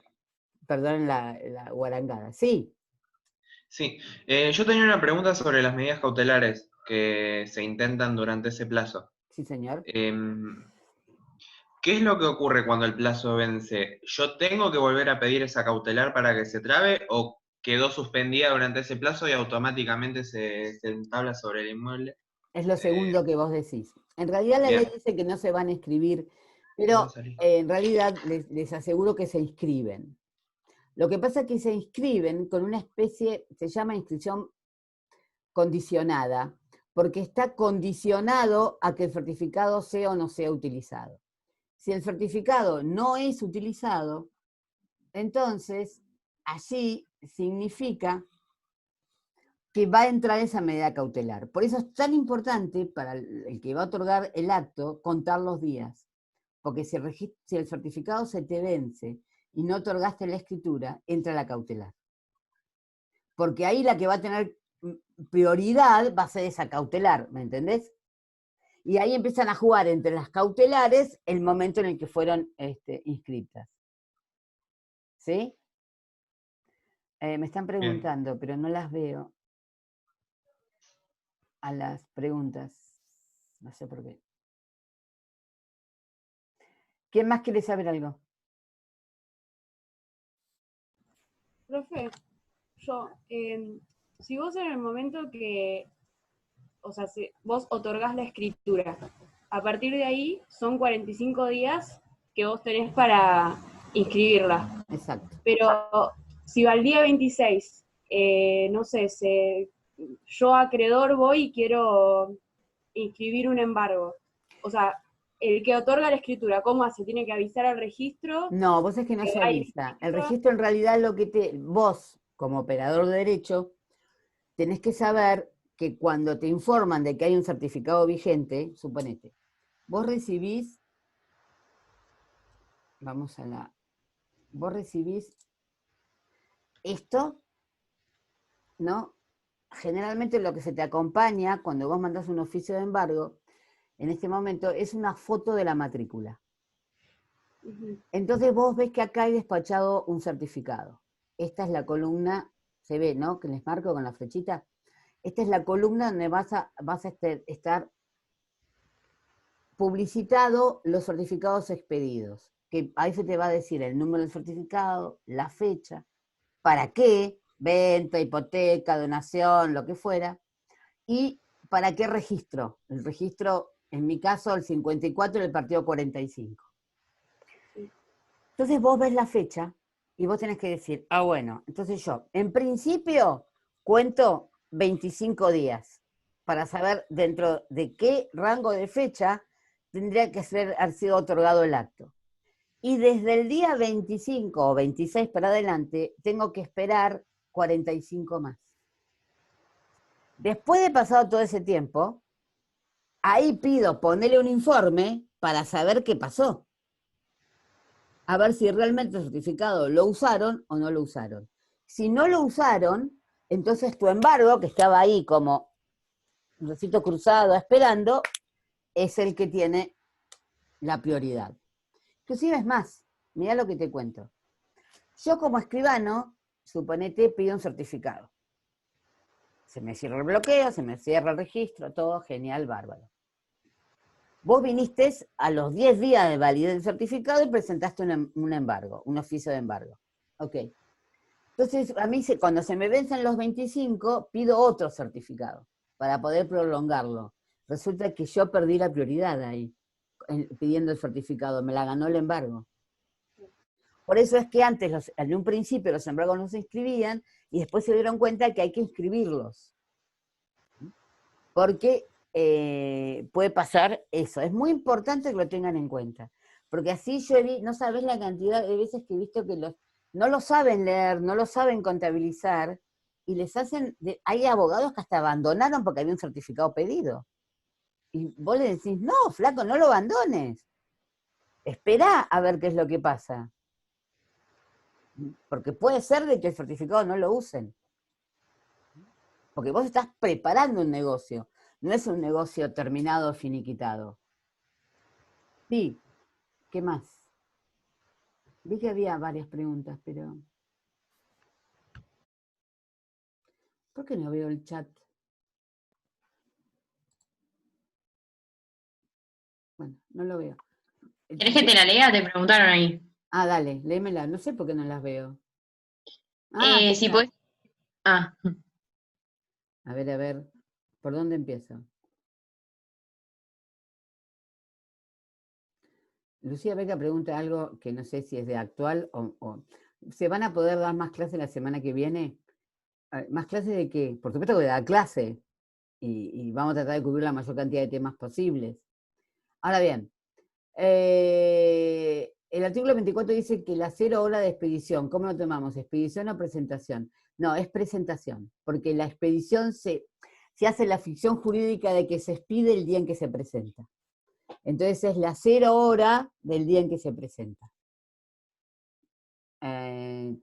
Perdón la guarangada. Sí, Sí, yo tenía una pregunta sobre las medidas cautelares que se intentan durante ese plazo. sí, señor. ¿Qué es lo que ocurre cuando el plazo vence? ¿Yo tengo que volver a pedir esa cautelar para que se trabe o quedó suspendida durante ese plazo y automáticamente se entabla sobre el inmueble? Es lo segundo que vos decís. En realidad la ley Bien. dice que no se van a inscribir, Va a pero salir. en realidad les aseguro que se inscriben. Lo que pasa es que se inscriben con una especie, se llama inscripción condicionada, porque está condicionado a que el certificado sea o no sea utilizado. Si el certificado no es utilizado, entonces allí significa que va a entrar esa medida cautelar. Por eso es tan importante para el que va a otorgar el acto contar los días, porque si el certificado se te vence y no otorgaste la escritura, entra la cautelar. Porque ahí la que va a tener prioridad va a ser esa cautelar, ¿me entendés? Y ahí empiezan a jugar entre las cautelares el momento en el que fueron inscritas. ¿Sí? Me están preguntando, pero no las veo a las preguntas. No sé por qué. ¿Quién más quiere saber algo? Profe, yo, si vos en el momento que, o sea, si vos otorgás la escritura, a partir de ahí son 45 días que vos tenés para inscribirla. Exacto. Pero si va el día 26, no sé, yo acreedor voy y quiero inscribir un embargo. O sea, el que otorga la escritura, ¿cómo hace? ¿Tiene que avisar al registro? No, vos es que no se avisa. El registro en realidad lo que vos, como operador de derecho, tenés que saber que cuando te informan de que hay un certificado vigente, suponete, vos recibís, vos recibís esto, ¿no? Generalmente lo que se te acompaña cuando vos mandás un oficio de embargo, en este momento, es una foto de la matrícula. Entonces vos ves que acá hay despachado un certificado. Esta es la columna, se ve, ¿no? Que les marco con la flechita. Esta es la columna donde vas a estar publicitado los certificados expedidos. Que ahí se te va a decir el número del certificado, la fecha, para qué, venta, hipoteca, donación, lo que fuera, y para qué registro. El registro, en mi caso, el 54 del partido 45. Entonces vos ves la fecha y vos tenés que decir, bueno, entonces yo, en principio, cuento 25 días para saber dentro de qué rango de fecha tendría que haber sido otorgado el acto. Y desde el día 25 o 26 para adelante, tengo que esperar 45 más. Después de pasado todo ese tiempo, ahí pido ponerle un informe para saber qué pasó. A ver si realmente el certificado lo usaron o no lo usaron. Si no lo usaron, entonces tu embargo, que estaba ahí como un recito cruzado esperando, es el que tiene la prioridad. Inclusive es más, mirá lo que te cuento. Yo como escribano, suponete, pido un certificado. Se me cierra el bloqueo, se me cierra el registro, todo genial, bárbaro. Vos viniste a los 10 días de validez del certificado y presentaste un embargo, un oficio de embargo. Ok. Entonces, a mí cuando se me vencen los 25, pido otro certificado para poder prolongarlo. Resulta que yo perdí la prioridad ahí, pidiendo el certificado, me la ganó el embargo. Por eso es que antes, en un principio, los embargos no se inscribían y después se dieron cuenta que hay que inscribirlos. Porque puede pasar eso. Es muy importante que lo tengan en cuenta. Porque así no sabés la cantidad de veces que he visto que no lo saben leer, no lo saben contabilizar, y les hacen, hay abogados que hasta abandonaron porque había un certificado pedido. Y vos le decís, no, flaco, no lo abandones. Esperá a ver qué es lo que pasa. Porque puede ser de que el certificado no lo usen. Porque vos estás preparando un negocio. No es un negocio terminado, finiquitado. Sí, ¿qué más? Vi que había varias preguntas, pero... ¿Por qué no veo el chat? Bueno, no lo veo. ¿Querés que te la lea? Te preguntaron ahí. Ah, dale, léemela. No sé por qué no las veo. Ah, Si podés... Ah, a ver. ¿Por dónde empiezo? Lucía Beca pregunta algo que no sé si es de actual o... ¿Se van a poder dar más clases la semana que viene? ¿Más clases de qué? Por supuesto que de dar clase. Y vamos a tratar de cubrir la mayor cantidad de temas posibles. Ahora bien, el artículo 24 dice que la 0 hora de expedición, ¿cómo lo tomamos? ¿Expedición o presentación? No, es presentación, porque la expedición se hace la ficción jurídica de que se expide el día en que se presenta. Entonces es la 0 hora del día en que se presenta.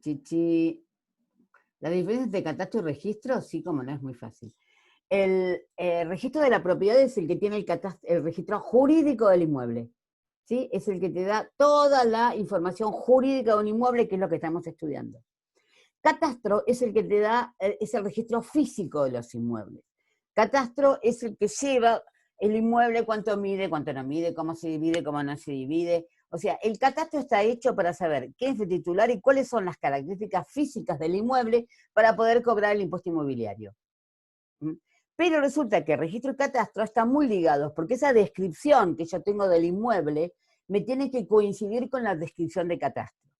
Chichi, ¿la diferencia entre catastro y registro? Sí, como no, es muy fácil. El registro de la propiedad es el que tiene el registro jurídico del inmueble. ¿Sí? Es el que te da toda la información jurídica de un inmueble, que es lo que estamos estudiando. Catastro es el que te da, es el registro físico de los inmuebles. Catastro es el que lleva el inmueble, cuánto mide, cuánto no mide, cómo se divide, cómo no se divide. O sea, el catastro está hecho para saber quién es el titular y cuáles son las características físicas del inmueble para poder cobrar el impuesto inmobiliario. Pero resulta que registro y catastro están muy ligados, porque esa descripción que yo tengo del inmueble me tiene que coincidir con la descripción de catastro.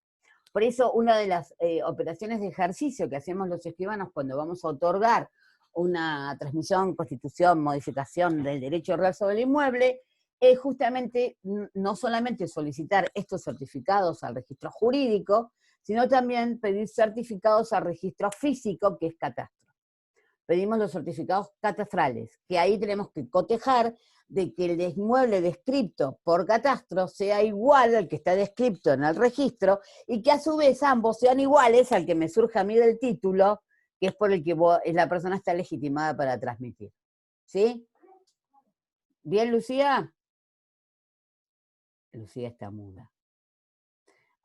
Por eso, una de las operaciones de ejercicio que hacemos los escribanos cuando vamos a otorgar una transmisión, constitución, modificación del derecho real sobre el inmueble, es justamente no solamente solicitar estos certificados al registro jurídico, sino también pedir certificados al registro físico, que es catastro. Pedimos los certificados catastrales, que ahí tenemos que cotejar de que el inmueble descripto por catastro sea igual al que está descripto en el registro, y que a su vez ambos sean iguales al que me surja a mí del título, que es por el que la persona está legitimada para transmitir. ¿Sí? ¿Bien, Lucía? Lucía está muda.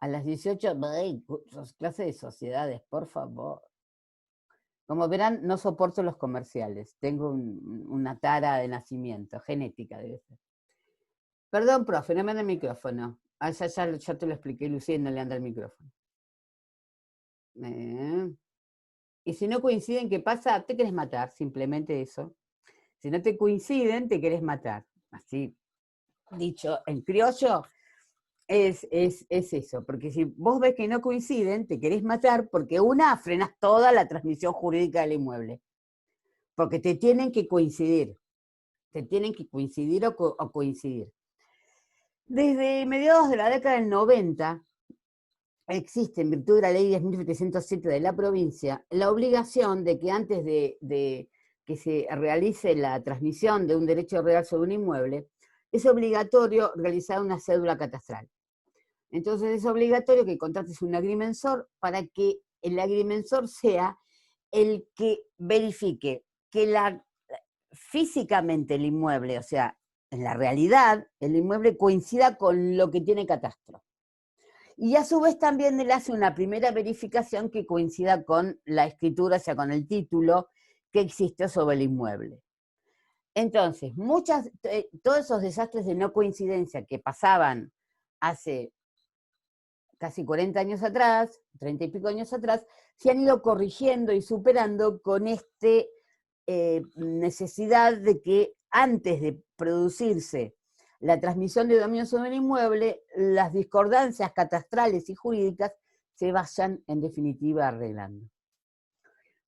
A las 18, clase de sociedades, por favor. Como verán, no soporto los comerciales. Tengo una tara de nacimiento, genética debe ser. Perdón, profe, no me anda el micrófono. Ya te lo expliqué, Lucía, y no le anda el micrófono. Y si no coinciden, ¿qué pasa? Te querés matar, simplemente eso. Si no te coinciden, te querés matar. Así, dicho en criollo, es eso. Porque si vos ves que no coinciden, te querés matar, porque frenas toda la transmisión jurídica del inmueble. Porque te tienen que coincidir. Te tienen que coincidir o coincidir. Desde mediados de la década del 90, existe, en virtud de la ley 10.707 de la provincia, la obligación de que antes de que se realice la transmisión de un derecho real sobre un inmueble, es obligatorio realizar una cédula catastral. Entonces es obligatorio que contrates un agrimensor para que el agrimensor sea el que verifique que físicamente el inmueble, o sea, en la realidad, el inmueble coincida con lo que tiene catastro. Y a su vez también él hace una primera verificación que coincida con la escritura, o sea, con el título que existe sobre el inmueble. Entonces, todos esos desastres de no coincidencia que pasaban hace casi 40 años atrás, 30 y pico años atrás, se han ido corrigiendo y superando con necesidad de que antes de producirse la transmisión de dominio sobre el inmueble, las discordancias catastrales y jurídicas se vayan en definitiva arreglando.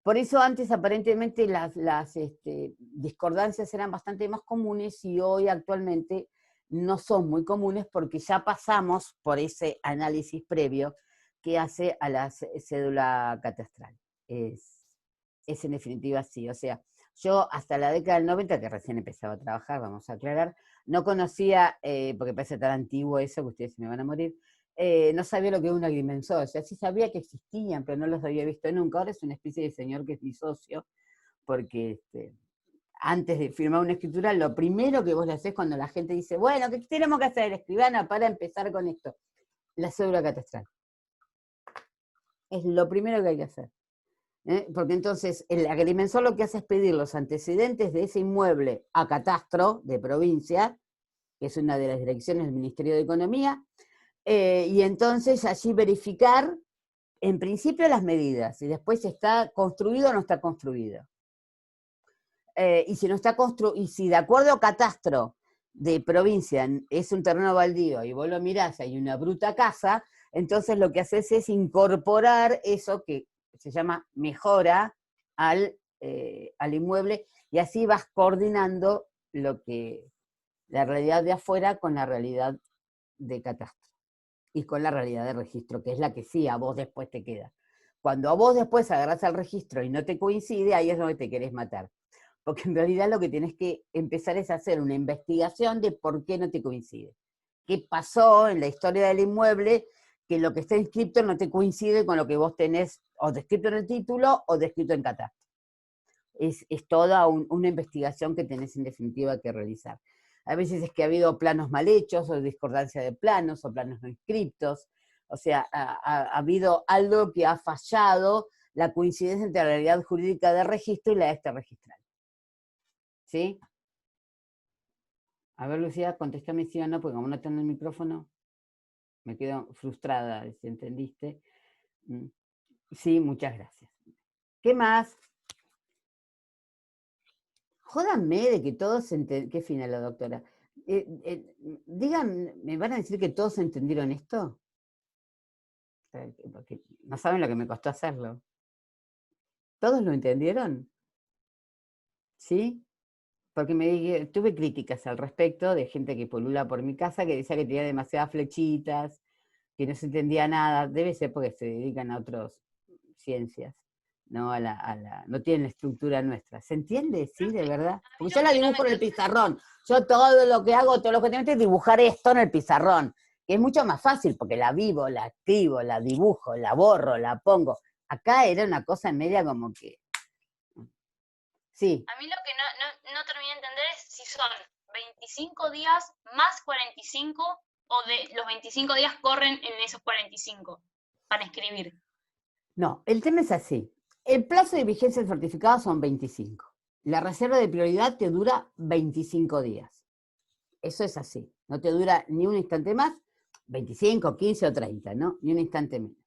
Por eso antes aparentemente las discordancias eran bastante más comunes y hoy actualmente no son muy comunes porque ya pasamos por ese análisis previo que hace a la cédula catastral. Es en definitiva así, o sea, yo hasta la década del 90, que recién empezaba a trabajar, vamos a aclarar, no conocía, porque parece tan antiguo eso que ustedes se me van a morir, no sabía lo que era un agrimensor, o sea, sí sabía que existían, pero no los había visto nunca. Ahora es una especie de señor que es mi socio, porque antes de firmar una escritura, lo primero que vos le hacés cuando la gente dice, bueno, ¿qué tenemos que hacer, escribana, para empezar con esto? La cédula catastral. Es lo primero que hay que hacer. Porque entonces el agrimensor lo que hace es pedir los antecedentes de ese inmueble a catastro de provincia, que es una de las direcciones del Ministerio de Economía, y entonces allí verificar, en principio, las medidas, y después si está construido o no está construido. Y si no está y si de acuerdo a catastro de provincia es un terreno baldío y vos lo mirás, hay una bruta casa, entonces lo que haces es incorporar eso que se llama mejora al inmueble, y así vas coordinando la realidad de afuera con la realidad de catastro y con la realidad de registro, que es la que sí a vos después te queda. Cuando a vos después agarrás al registro y no te coincide, ahí es donde te querés matar. Porque en realidad lo que tenés que empezar es hacer una investigación de por qué no te coincide. ¿Qué pasó en la historia del inmueble que lo que está inscrito no te coincide con lo que vos tenés o descrito en el título o descrito en catastro? Es toda una investigación que tenés en definitiva que realizar. A veces es que ha habido planos mal hechos, o discordancia de planos, o planos no inscriptos. O sea, ha habido algo que ha fallado la coincidencia entre la realidad jurídica de registro y la extrarregistral. ¿Sí? A ver, Lucía, contéstame sí o no, porque como no tengo el micrófono, me quedo frustrada, si entendiste. Sí, muchas gracias. ¿Qué más? Jódanme de que todos entendieron. ¿Qué fina la doctora? Digan, ¿me van a decir que todos entendieron esto? Porque no saben lo que me costó hacerlo. ¿Todos lo entendieron? ¿Sí? Porque tuve críticas al respecto de gente que polula por mi casa que decía que tenía demasiadas flechitas, que no se entendía nada. Debe ser porque se dedican a otras ciencias, no no tienen la estructura nuestra. ¿Se entiende? ¿Sí? ¿De verdad? Porque yo la dibujo en el pizarrón. Yo todo lo que hago, todo lo que tengo es dibujar esto en el pizarrón, que es mucho más fácil porque la vivo, la escribo, la dibujo, la borro, la pongo. Acá era una cosa en media como que... Sí. A mí lo que no terminé de entender es si son 25 días más 45 o de los 25 días corren en esos 45 para escribir. No, el tema es así. El plazo de vigencia del certificado son 25. La reserva de prioridad te dura 25 días. Eso es así. No te dura ni un instante más, 25, 15 o 30, ¿no? Ni un instante menos.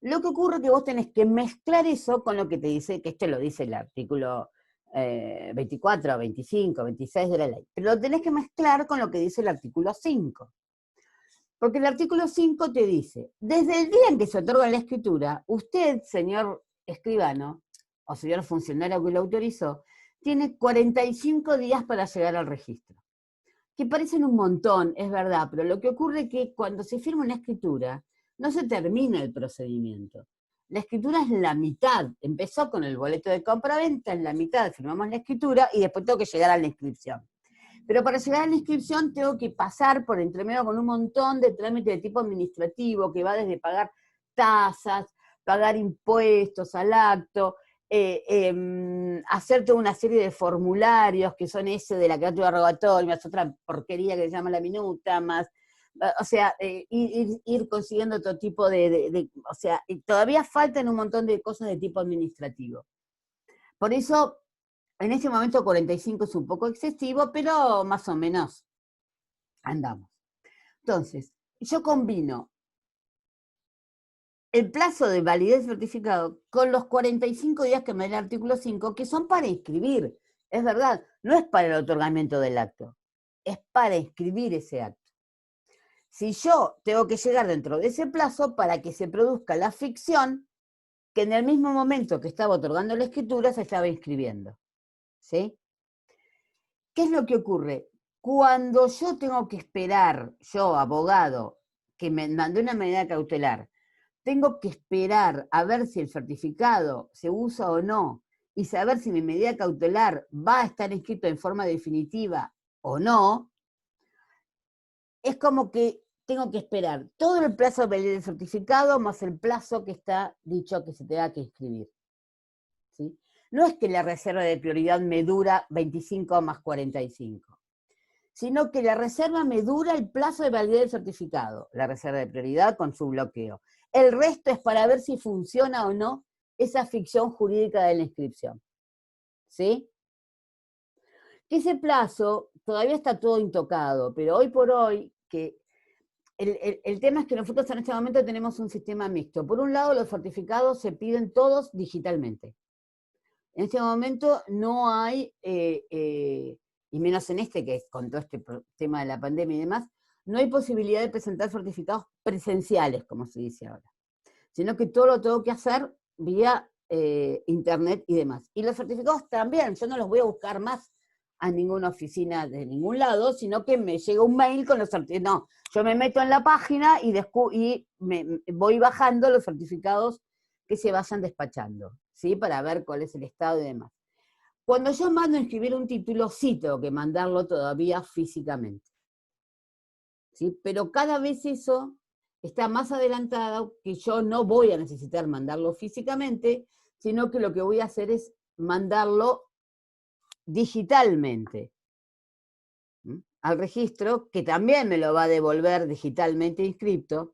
Lo que ocurre es que vos tenés que mezclar eso con lo que te dice, que lo dice el artículo 24, 25, 26 de la ley. Pero lo tenés que mezclar con lo que dice el artículo 5. Porque el artículo 5 te dice, desde el día en que se otorga la escritura, usted, señor escribano, o señor funcionario que lo autorizó, tiene 45 días para llegar al registro. Que parecen un montón, es verdad, pero lo que ocurre es que cuando se firma una escritura, no se termina el procedimiento. La escritura es la mitad. Empezó con el boleto de compra-venta, en la mitad firmamos la escritura y después tengo que llegar a la inscripción. Pero para llegar a la inscripción tengo que pasar por entre medio con un montón de trámites de tipo administrativo, que va desde pagar tasas, pagar impuestos al acto, hacer toda una serie de formularios que son ese de la cátedra rogatoria, más otra porquería que se llama la minuta, más, o sea, ir consiguiendo todo tipo o sea, todavía faltan un montón de cosas de tipo administrativo. Por eso, en este momento 45 es un poco excesivo, pero más o menos andamos. Entonces, yo combino el plazo de validez certificado con los 45 días que me da el artículo 5, que son para inscribir. Es verdad, no es para el otorgamiento del acto, es para inscribir ese acto. Si yo tengo que llegar dentro de ese plazo para que se produzca la ficción, que en el mismo momento que estaba otorgando la escritura se estaba inscribiendo. ¿Sí? ¿Qué es lo que ocurre? Cuando yo tengo que esperar, yo, abogado, que me mandé una medida cautelar, tengo que esperar a ver si el certificado se usa o no, y saber si mi medida cautelar va a estar inscrito en forma definitiva o no, es como que tengo que esperar todo el plazo del certificado más el plazo que está dicho que se tenga que inscribir. ¿Sí? No es que la reserva de prioridad me dura 25 más 45, sino que la reserva me dura el plazo de validez del certificado, la reserva de prioridad con su bloqueo. El resto es para ver si funciona o no esa ficción jurídica de la inscripción. ¿Sí? Ese plazo todavía está todo intocado, pero hoy por hoy, que el tema es que nosotros en este momento tenemos un sistema mixto. Por un lado, los certificados se piden todos digitalmente. En este momento no hay, y menos en este, que es con todo este tema de la pandemia y demás, no hay posibilidad de presentar certificados presenciales, como se dice ahora, sino que todo lo tengo que hacer vía internet y demás. Y los certificados también, yo no los voy a buscar más a ninguna oficina de ningún lado, sino que me llega un mail con los certificados. No, yo me meto en la página y me voy bajando los certificados que se vayan despachando, ¿sí? Para ver cuál es el estado y demás. Cuando yo mando a inscribir un título, sí tengo que mandarlo todavía físicamente, ¿sí? Pero cada vez eso está más adelantado, que yo no voy a necesitar mandarlo físicamente, sino que lo que voy a hacer es mandarlo digitalmente al registro, que también me lo va a devolver digitalmente inscripto,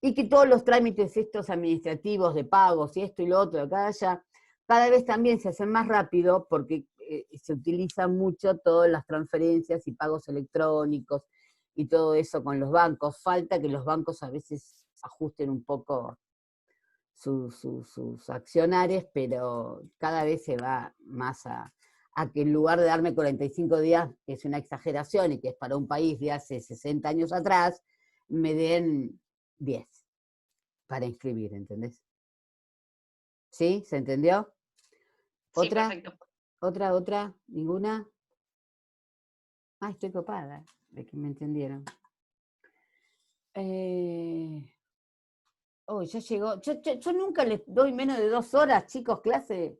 y que todos los trámites estos administrativos de pagos y esto y lo otro, cada vez también se hacen más rápido porque se utilizan mucho todas las transferencias y pagos electrónicos y todo eso con los bancos. Falta que los bancos a veces ajusten un poco sus accionares, pero cada vez se va más a que en lugar de darme 45 días, que es una exageración y que es para un país de hace 60 años atrás, me den 10 para inscribir, ¿entendés? ¿Sí? ¿Se entendió? ¿Otra? Sí, perfecto. ¿Otra? ¿Ninguna? Ah, estoy copada de que me entendieron. Oh, ya llegó. Yo nunca les doy menos de 2 horas, chicos, clase.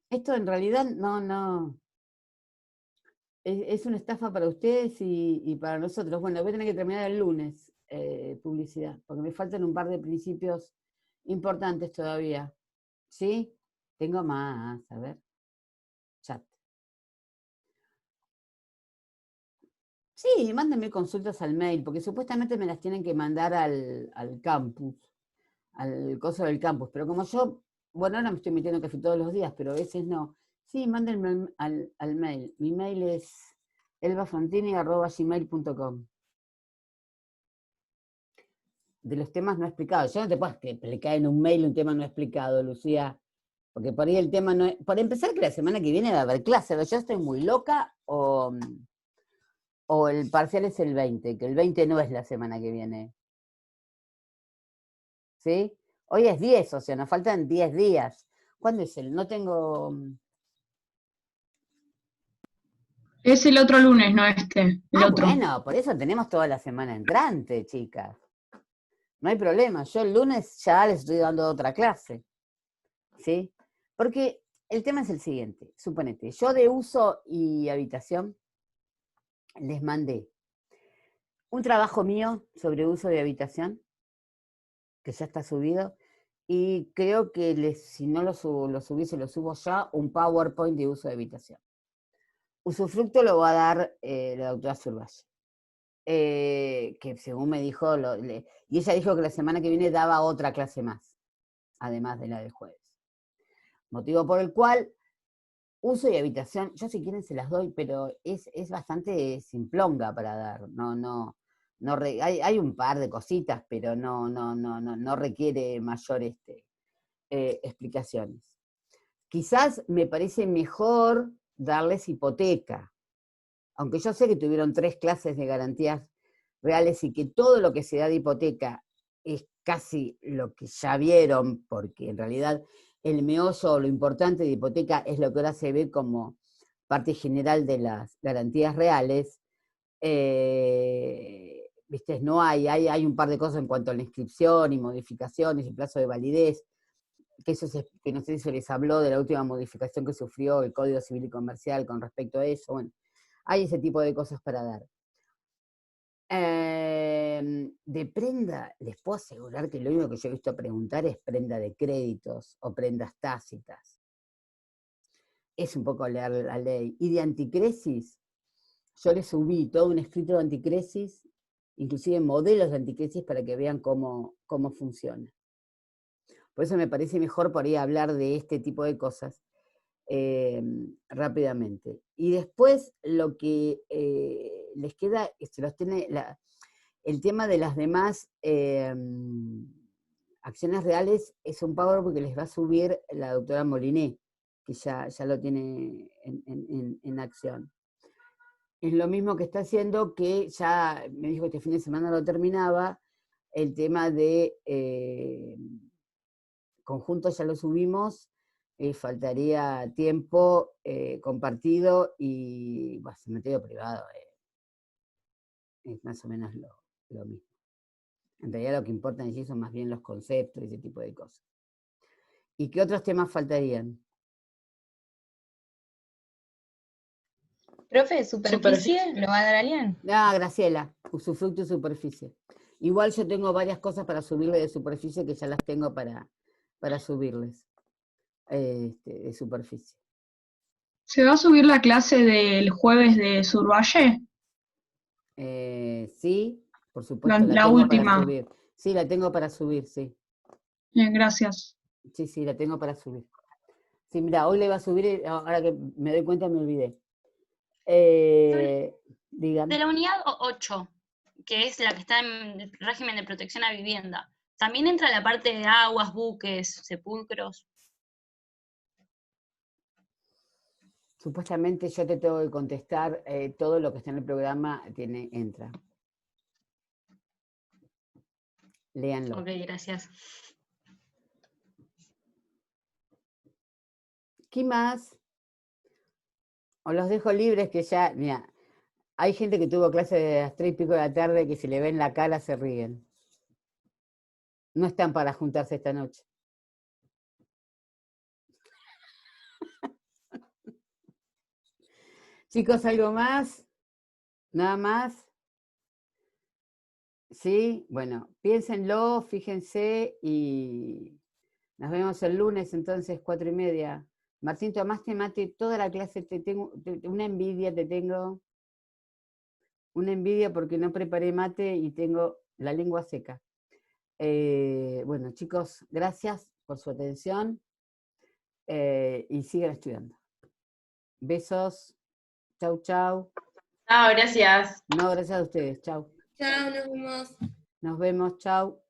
Esto en realidad no. Es una estafa para ustedes y para nosotros. Bueno, voy a tener que terminar el lunes, publicidad, porque me faltan un par de principios importantes todavía. ¿Sí? Tengo más, a ver. Chat. Sí, mándenme consultas al mail, porque supuestamente me las tienen que mandar al campus, al coso del campus, pero como yo, bueno, ahora me estoy metiendo café todos los días, pero a veces no. Sí, mándenme al mail. Mi mail es elbafrontini@gmail.com. De los temas no explicados. Yo no te puedo explicar en un mail un tema no explicado, Lucía, porque por ahí el tema no es... Por empezar, que la semana que viene va a haber clase, o yo estoy muy loca, o el parcial es el 20, que el 20 no es la semana que viene. ¿Sí? Hoy es 10, o sea, nos faltan 10 días. ¿Cuándo es el? No tengo... Es el otro lunes, no este, el otro. Bueno, por eso tenemos toda la semana entrante, chicas. No hay problema, yo el lunes ya les estoy dando otra clase. ¿Sí? Porque el tema es el siguiente, suponete, yo de uso y habitación les mandé un trabajo mío sobre uso de habitación, que ya está subido, y creo que si no lo subí, se lo subo ya, un PowerPoint de uso de habitación. Usufructo lo va a dar la doctora Zurvalle, que según me dijo, y ella dijo que la semana que viene daba otra clase más, además de la del jueves. Motivo por el cual uso y habitación, yo si quieren se las doy, pero es bastante simplonga para dar, hay un par de cositas, pero no requiere mayor explicaciones. Quizás me parece mejor darles hipoteca, aunque yo sé que tuvieron 3 clases de garantías reales y que todo lo que se da de hipoteca es casi lo que ya vieron, porque en realidad el meollo o lo importante de hipoteca es lo que ahora se ve como parte general de las garantías reales. ¿Viste? No hay un par de cosas en cuanto a la inscripción y modificaciones y plazo de validez, que no sé si se les habló de la última modificación que sufrió el Código Civil y Comercial con respecto a eso. Bueno, hay ese tipo de cosas para dar. De prenda, les puedo asegurar que lo único que yo he visto preguntar es prenda de créditos o prendas tácitas. Es un poco leer la ley. Y de anticresis, yo les subí todo un escrito de anticresis inclusive modelos de anticrisis para que vean cómo funciona. Por eso me parece mejor por ahí hablar de este tipo de cosas rápidamente. Y después lo que les queda, se los tiene el tema de las demás acciones reales, es un PowerPoint que les va a subir la doctora Moliné, que ya lo tiene en acción. Es lo mismo que está haciendo, que ya me dijo que este fin de semana lo terminaba, el tema de conjunto ya lo subimos, faltaría tiempo compartido y cementerio privado, es más o menos lo mismo. En realidad lo que importa en sí son más bien los conceptos y ese tipo de cosas. ¿Y qué otros temas faltarían? Profe, ¿superficie lo va a dar Alian? Ah, Graciela, usufructo y superficie. Igual yo tengo varias cosas para subirle de superficie que ya las tengo para subirles de superficie. ¿Se va a subir la clase del jueves de Survalle? Sí, por supuesto, la La tengo última. para subir. Sí, la tengo para subir, sí. Bien, gracias. Sí, la tengo para subir. Sí, mira, hoy le iba a subir, ahora que me doy cuenta me olvidé. Dígame. De la unidad 8, que es la que está en régimen de protección a vivienda, ¿también entra la parte de aguas, buques, sepulcros? Supuestamente yo te tengo que contestar, todo lo que está en el programa entra. Léanlo. Ok, gracias. ¿Qué más? O los dejo libres que ya, mira, hay gente que tuvo clase de las 3:00 y pico de la tarde que si le ven la cara se ríen. No están para juntarse esta noche. Chicos, ¿algo más? ¿Nada más? ¿Sí? Bueno, piénsenlo, fíjense y nos vemos el lunes entonces, 4:30. Martín, tomaste mate toda la clase, una envidia te tengo. Una envidia porque no preparé mate y tengo la lengua seca. Bueno, chicos, gracias por su atención y sigan estudiando. Besos. Chau, chau. Chao, gracias. No, gracias a ustedes. Chau. Chao, nos vemos. Nos vemos. Chau.